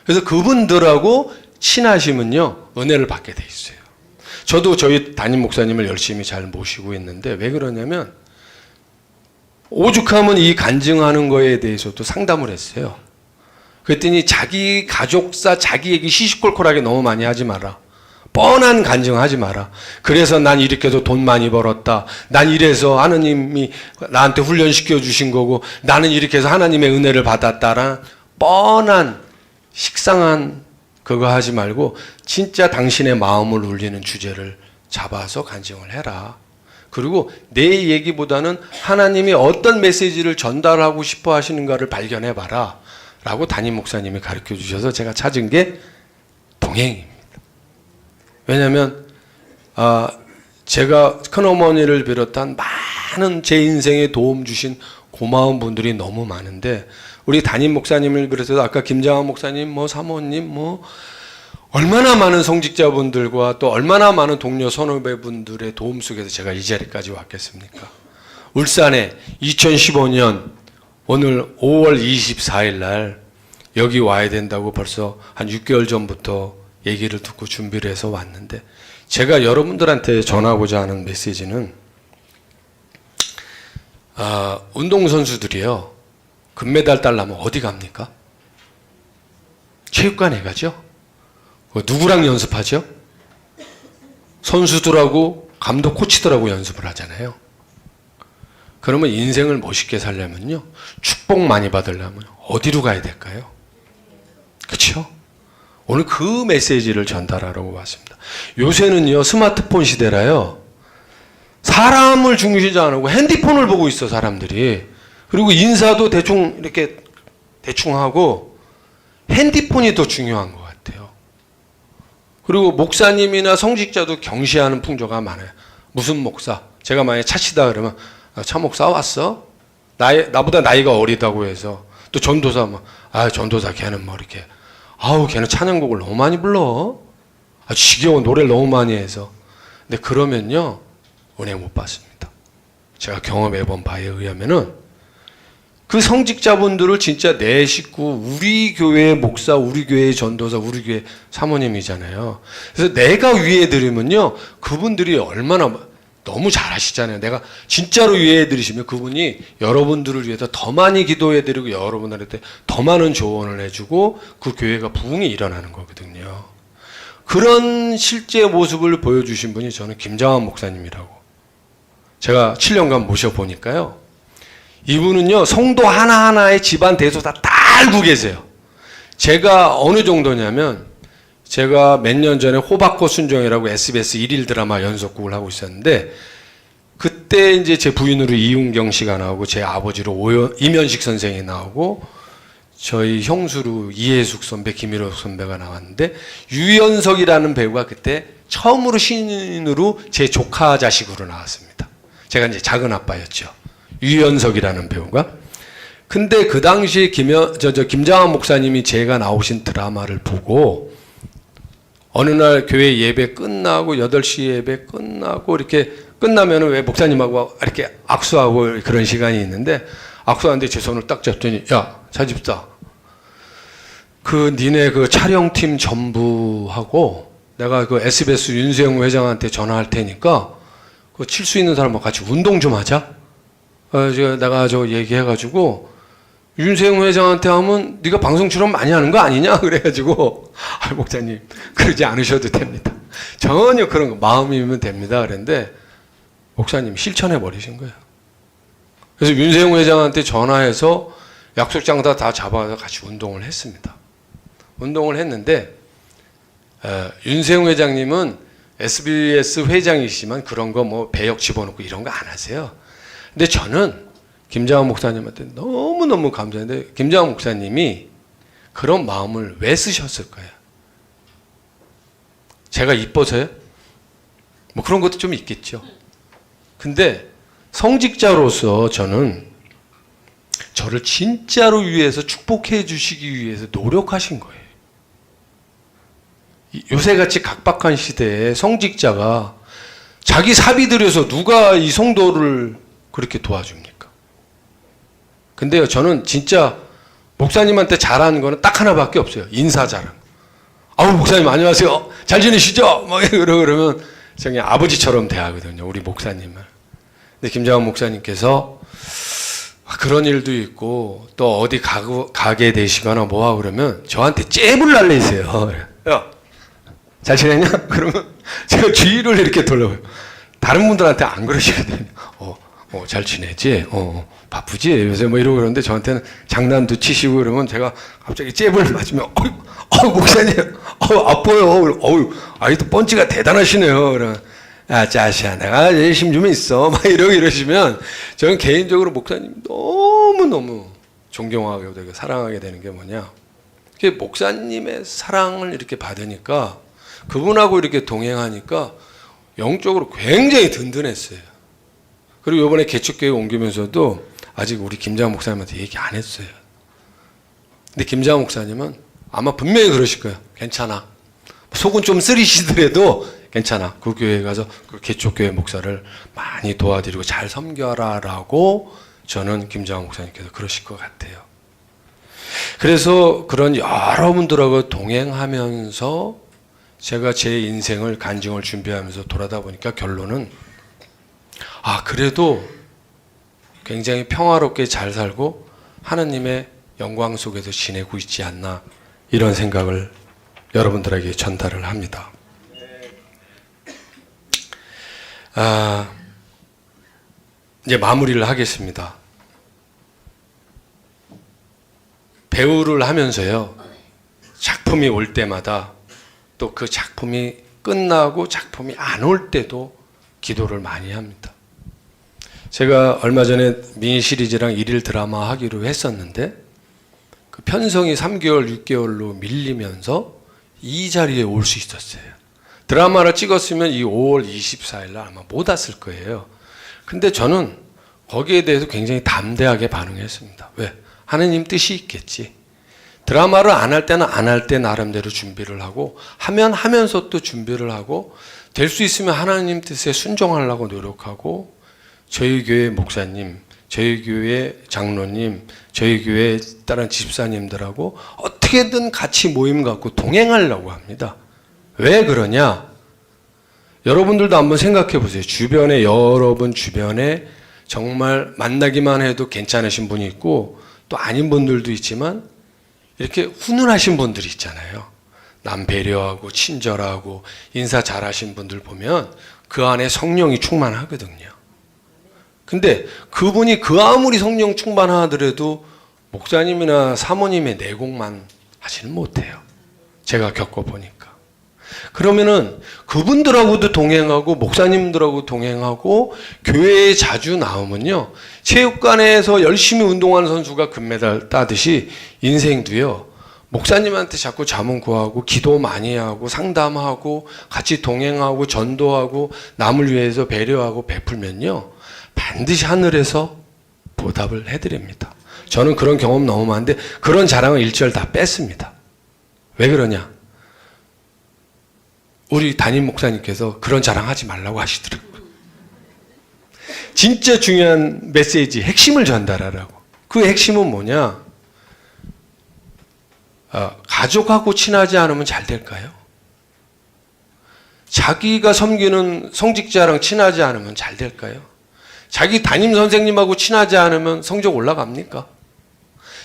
그래서 그분들하고 친하시면요, 은혜를 받게 돼 있어요. 저도 저희 담임 목사님을 열심히 잘 모시고 있는데, 왜 그러냐면 오죽하면 이 간증하는 거에 대해서도 상담을 했어요. 그랬더니 자기 가족사, 자기 얘기 시시콜콜하게 너무 많이 하지 마라. 뻔한 간증하지 마라. 그래서 난 이렇게 해서 돈 많이 벌었다. 난 이래서 하나님이 나한테 훈련시켜 주신 거고, 나는 이렇게 해서 하나님의 은혜를 받았다라는 뻔한 식상한 그거 하지 말고 진짜 당신의 마음을 울리는 주제를 잡아서 간증을 해라. 그리고 내 얘기보다는 하나님이 어떤 메시지를 전달하고 싶어 하시는가를 발견해 봐라 라고 담임 목사님이 가르쳐 주셔서 제가 찾은 게 동행입니다. 왜냐하면 제가 큰어머니를 비롯한 많은 제 인생에 도움 주신 고마운 분들이 너무 많은데, 우리 담임 목사님을 비롯해서 아까 김장한 목사님, 뭐 사모님, 뭐 얼마나 많은 성직자분들과 또 얼마나 많은 동료 선후배분들의 도움 속에서 제가 이 자리까지 왔겠습니까? 울산에 2015년 오늘 5월 24일 날 여기 와야 된다고 벌써 한 6개월 전부터 얘기를 듣고 준비를 해서 왔는데, 제가 여러분들한테 전하고자 하는 메시지는, 운동선수들이요, 금메달 따려면 어디 갑니까? 체육관에 가죠? 누구랑 연습하죠? 선수들하고 감독 코치들하고 연습을 하잖아요. 그러면 인생을 멋있게 살려면요, 축복 많이 받으려면 어디로 가야 될까요? 그렇죠? 오늘 그 메시지를 전달하려고 왔습니다. 요새는요, 스마트폰 시대라요, 사람을 중시하지 않고 핸드폰을 보고 있어, 사람들이. 그리고 인사도 대충 이렇게 대충 하고 핸드폰이 더 중요한 것 같아요. 그리고 목사님이나 성직자도 경시하는 풍조가 많아요. 무슨 목사? 제가 만약에 차시다 그러면, 차 목사 왔어? 나보다 나이가 어리다고 해서. 또 전도사, 전도사 걔는 뭐 이렇게, 걔는 찬양곡을 너무 많이 불러. 지겨워, 노래를 너무 많이 해서. 근데 그러면요, 은혜 못 받습니다. 제가 경험해본 바에 의하면은, 그 성직자분들을 진짜 내 식구, 우리 교회의 목사, 우리 교회의 전도사, 우리 교회 사모님이잖아요. 그래서 내가 위해드리면요, 그분들이 얼마나 너무 잘하시잖아요. 내가 진짜로 위해드리시면 그분이 여러분들을 위해서 더 많이 기도해드리고 여러분들한테 더 많은 조언을 해주고 그 교회가 부흥이 일어나는 거거든요. 그런 실제 모습을 보여주신 분이 저는 김장한 목사님이라고. 제가 7년간 모셔보니까요, 이분은요, 성도 하나하나의 집안 대소사 다 알고 계세요. 제가 어느 정도냐면, 제가 몇 년 전에 호박꽃 순정이라고 SBS 일일 드라마 연속극을 하고 있었는데, 그때 이제 제 부인으로 이윤경 씨가 나오고, 제 아버지로 이면식 선생이 나오고, 저희 형수로 이해숙 선배, 김일호 선배가 나왔는데, 유연석이라는 배우가 그때 처음으로 신인으로 제 조카 자식으로 나왔습니다. 제가 이제 작은 아빠였죠. 유연석이라는 배우가. 근데 그 당시에 김장한 목사님이 제가 나오신 드라마를 보고 어느 날 교회 예배 끝나고 8시 예배 끝나고 이렇게 끝나면은 왜 목사님하고 이렇게 악수하고 그런 시간이 있는데 악수하는데 제 손을 딱 잡더니 야, 차집사. 그 니네 그 촬영팀 전부하고 내가 그 SBS 윤세영 회장한테 전화할 테니까 그 칠 수 있는 사람하고 같이 운동 좀 하자. 내가 저 얘기해가지고 윤세영 회장한테 하면 네가 방송 출연 많이 하는 거 아니냐 그래가지고 목사님 그러지 않으셔도 됩니다. 전혀 그런 거 마음이면 됩니다. 그랬는데 목사님 실천해 버리신 거예요. 그래서 윤세영 회장한테 전화해서 약속장 다 잡아서 같이 운동을 했습니다. 운동을 했는데 윤세영 회장님은 SBS 회장이시지만 그런 거 뭐 배역 집어넣고 이런 거 안 하세요. 근데 저는 김장한 목사님한테 너무너무 감사한데 김장한 목사님이 그런 마음을 왜 쓰셨을까요? 제가 이뻐서요? 뭐 그런 것도 좀 있겠죠. 근데 성직자로서 저는 저를 진짜로 위해서 축복해 주시기 위해서 노력하신 거예요. 요새같이 각박한 시대에 성직자가 자기 사비 들여서 누가 이 성도를 그렇게 도와줍니까? 근데요, 저는 진짜 목사님한테 잘하는 거는 딱 하나밖에 없어요. 인사 자랑. 아우, 목사님 안녕하세요. 잘 지내시죠? 막 그러면 저기 아버지처럼 대하거든요, 우리 목사님을. 근데 김장한 목사님께서 그런 일도 있고 또 어디 가게 되시거나 뭐하고 그러면 저한테 잽을 날리세요. 야, 잘 지내냐? 그러면 제가 주위를 이렇게 돌려봐요. 다른 분들한테 안 그러시거든요. 잘 지내지? 바쁘지? 요새 뭐 이러고 그러는데 저한테는 장난도 치시고 그러면 제가 갑자기 잽을 맞으면 목사님, 아파요. 아이도 펀치가 대단하시네요. 그러면 짜샤, 내가 열심히 좀 있어. 막 이러시면 저는 개인적으로 목사님 너무너무 존경하게 되고 사랑하게 되는 게 뭐냐. 목사님의 사랑을 이렇게 받으니까 그분하고 이렇게 동행하니까 영적으로 굉장히 든든했어요. 그리고 이번에 개척교회 옮기면서도 아직 우리 김장한 목사님한테 얘기 안 했어요. 근데 김장한 목사님은 아마 분명히 그러실 거예요. 괜찮아. 속은 좀 쓰리시더라도 괜찮아. 그 교회에 가서 그 개척교회 목사를 많이 도와드리고 잘 섬겨라라고 저는 김장한 목사님께서 그러실 것 같아요. 그래서 그런 여러분들하고 동행하면서 제가 제 인생을 간증을 준비하면서 돌아다 보니까 결론은 그래도 굉장히 평화롭게 잘 살고 하나님의 영광 속에서 지내고 있지 않나 이런 생각을 여러분들에게 전달을 합니다. 이제 마무리를 하겠습니다. 배우를 하면서요, 작품이 올 때마다 또 그 작품이 끝나고 작품이 안 올 때도 기도를 많이 합니다. 제가 얼마 전에 미니 시리즈랑 일일 드라마 하기로 했었는데 그 편성이 3개월, 6개월로 밀리면서 이 자리에 올 수 있었어요. 드라마를 찍었으면 이 5월 24일 날 아마 못 왔을 거예요. 근데 저는 거기에 대해서 굉장히 담대하게 반응했습니다. 왜? 하느님 뜻이 있겠지. 드라마를 안 할 때는 안 할 때 나름대로 준비를 하고 하면 하면서 또 준비를 하고 될 수 있으면 하나님 뜻에 순종하려고 노력하고 저희 교회 목사님, 저희 교회 장로님, 저희 교회 다른 집사님들하고 어떻게든 같이 모임 갖고 동행하려고 합니다. 왜 그러냐? 여러분들도 한번 생각해 보세요. 여러분 주변에 정말 만나기만 해도 괜찮으신 분이 있고 또 아닌 분들도 있지만 이렇게 훈훈하신 분들이 있잖아요. 남 배려하고 친절하고 인사 잘하신 분들 보면 그 안에 성령이 충만하거든요. 근데 그분이 그 아무리 성령 충만하더라도 목사님이나 사모님의 내공만 하지는 못해요. 제가 겪어보니까. 그러면은 그분들하고도 동행하고 목사님들하고 동행하고 교회에 자주 나오면요, 체육관에서 열심히 운동하는 선수가 금메달 따듯이 인생도요, 목사님한테 자꾸 자문 구하고 기도 많이 하고 상담하고 같이 동행하고 전도하고 남을 위해서 배려하고 베풀면요, 반드시 하늘에서 보답을 해드립니다. 저는 그런 경험 너무 많은데 그런 자랑을 일절 다 뺐습니다. 왜 그러냐? 우리 담임 목사님께서 그런 자랑하지 말라고 하시더라고요. 진짜 중요한 메시지, 핵심을 전달하라고. 그 핵심은 뭐냐? 가족하고 친하지 않으면 잘 될까요? 자기가 섬기는 성직자랑 친하지 않으면 잘 될까요? 자기 담임 선생님하고 친하지 않으면 성적 올라갑니까?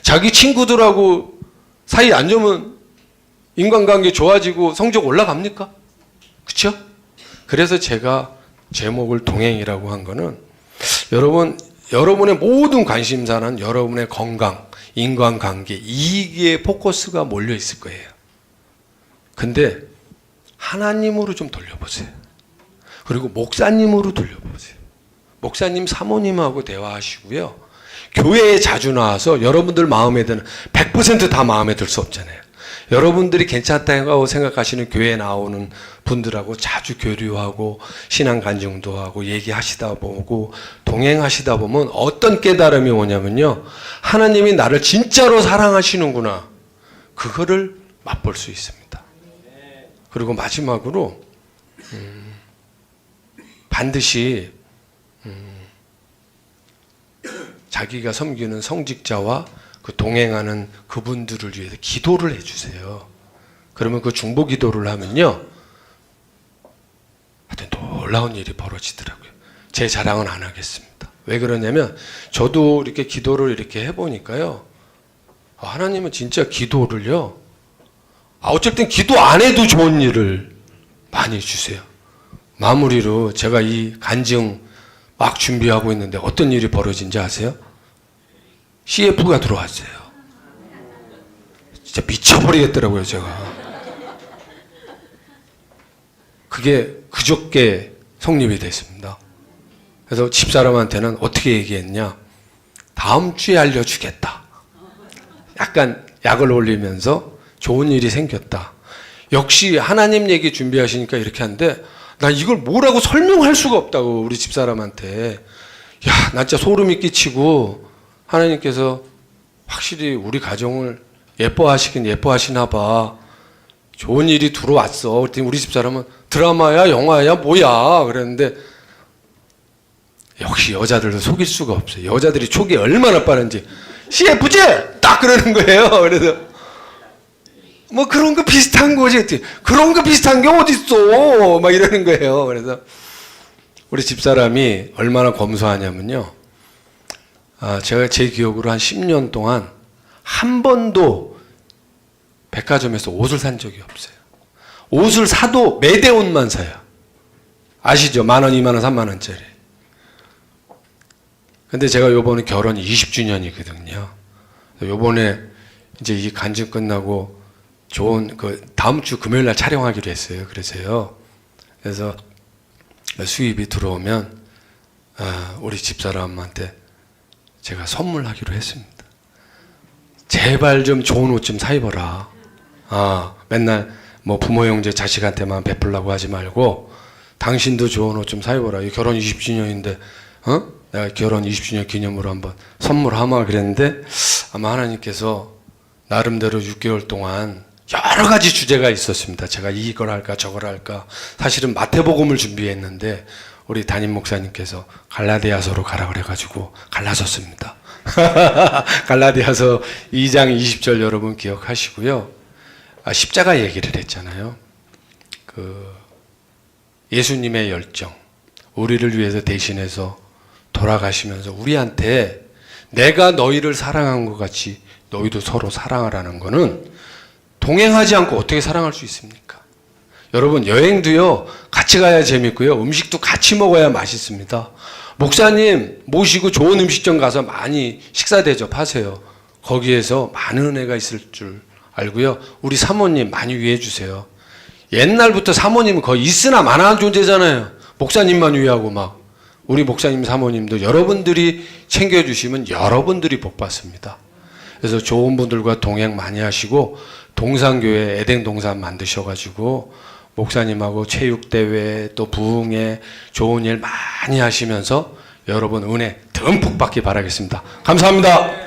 자기 친구들하고 사이 안 좋으면 인간관계 좋아지고 성적 올라갑니까? 그렇죠? 그래서 제가 제목을 동행이라고 한 거는, 여러분의 모든 관심사는 여러분의 건강, 인간관계, 이익에 포커스가 몰려 있을 거예요. 근데 하나님으로 좀 돌려보세요. 그리고 목사님으로 돌려보세요. 목사님, 사모님하고 대화하시고요. 교회에 자주 나와서 여러분들 마음에 드는, 100% 다 마음에 들 수 없잖아요. 여러분들이 괜찮다고 생각하시는 교회에 나오는 분들하고 자주 교류하고 신앙 간증도 하고 얘기하시다 보고 동행하시다 보면 어떤 깨달음이 오냐면요, 하나님이 나를 진짜로 사랑하시는구나, 그거를 맛볼 수 있습니다. 그리고 마지막으로 반드시 자기가 섬기는 성직자와 그 동행하는 그분들을 위해서 기도를 해주세요. 그러면 그 중보 기도를 하면요, 하여튼 놀라운 일이 벌어지더라고요. 제 자랑은 안 하겠습니다. 왜 그러냐면 저도 이렇게 기도를 이렇게 해보니까요, 하나님은 진짜 기도를요, 어쩔 땐 기도 안 해도 좋은 일을 많이 주세요. 마무리로 제가 이 간증 막 준비하고 있는데 어떤 일이 벌어진지 아세요? CF가 들어왔어요. 진짜 미쳐버리겠더라고요, 제가. 그게 그저께 성립이 됐습니다. 그래서 집사람한테는 어떻게 얘기했냐? 다음 주에 알려주겠다. 약간 약을 올리면서 좋은 일이 생겼다. 역시 하나님 얘기 준비하시니까 이렇게 하는데, 나 이걸 뭐라고 설명할 수가 없다고, 우리 집사람한테. 야, 나 진짜 소름이 끼치고, 하나님께서 확실히 우리 가정을 예뻐하시긴 예뻐하시나 봐. 좋은 일이 들어왔어. 그랬더니 우리 집사람은 드라마야, 영화야, 뭐야. 그랬는데, 역시 여자들도 속일 수가 없어요. 여자들이 촉이 얼마나 빠른지. CF지? 딱 그러는 거예요. 그래서, 뭐 그런 거 비슷한 거지. 그런 거 비슷한 게 어딨어. 막 이러는 거예요. 그래서 우리 집사람이 얼마나 검소하냐면요, 제가 제 기억으로 한 10년 동안 한 번도 백화점에서 옷을 산 적이 없어요. 옷을 사도 매대 옷만 사요. 아시죠? 10,000원, 20,000원, 30,000원짜리. 근데 제가 요번에 결혼 20주년이거든요. 요번에 이제 이 간증 끝나고 좋은 다음 주 금요일 날 촬영하기로 했어요. 그래서 수입이 들어오면 우리 집사람한테 제가 선물하기로 했습니다. 제발 좀 좋은 옷 좀 사 입어라. 맨날 뭐 부모 형제 자식한테만 베풀라고 하지 말고 당신도 좋은 옷 좀 사 입어라. 결혼 20주년인데 내가 결혼 20주년 기념으로 한번 선물하마 그랬는데, 아마 하나님께서 나름대로 6개월 동안 여러 가지 주제가 있었습니다. 제가 이걸 할까 저걸 할까. 사실은 마태복음을 준비했는데 우리 담임 목사님께서 갈라디아서로 가라 그래가지고 갈라졌습니다. 갈라디아서 2장 20절 여러분 기억하시고요. 십자가 얘기를 했잖아요. 예수님의 열정, 우리를 위해서 대신해서 돌아가시면서 우리한테 내가 너희를 사랑한 것 같이 너희도 서로 사랑하라는 거는, 동행하지 않고 어떻게 사랑할 수 있습니까? 여러분, 여행도요, 같이 가야 재밌고요, 음식도 같이 먹어야 맛있습니다. 목사님 모시고 좋은 음식점 가서 많이 식사 대접하세요. 거기에서 많은 은혜가 있을 줄 알고요. 우리 사모님 많이 위해 주세요. 옛날부터 사모님은 거의 있으나 마나한 존재잖아요. 목사님만 위하고 막. 우리 목사님 사모님도 여러분들이 챙겨주시면 여러분들이 복 받습니다. 그래서 좋은 분들과 동행 많이 하시고 동산교회 에덴 동산 만드셔가지고 목사님하고 체육대회 또 부흥회 좋은 일 많이 하시면서 여러분 은혜 듬뿍 받기 바라겠습니다. 감사합니다.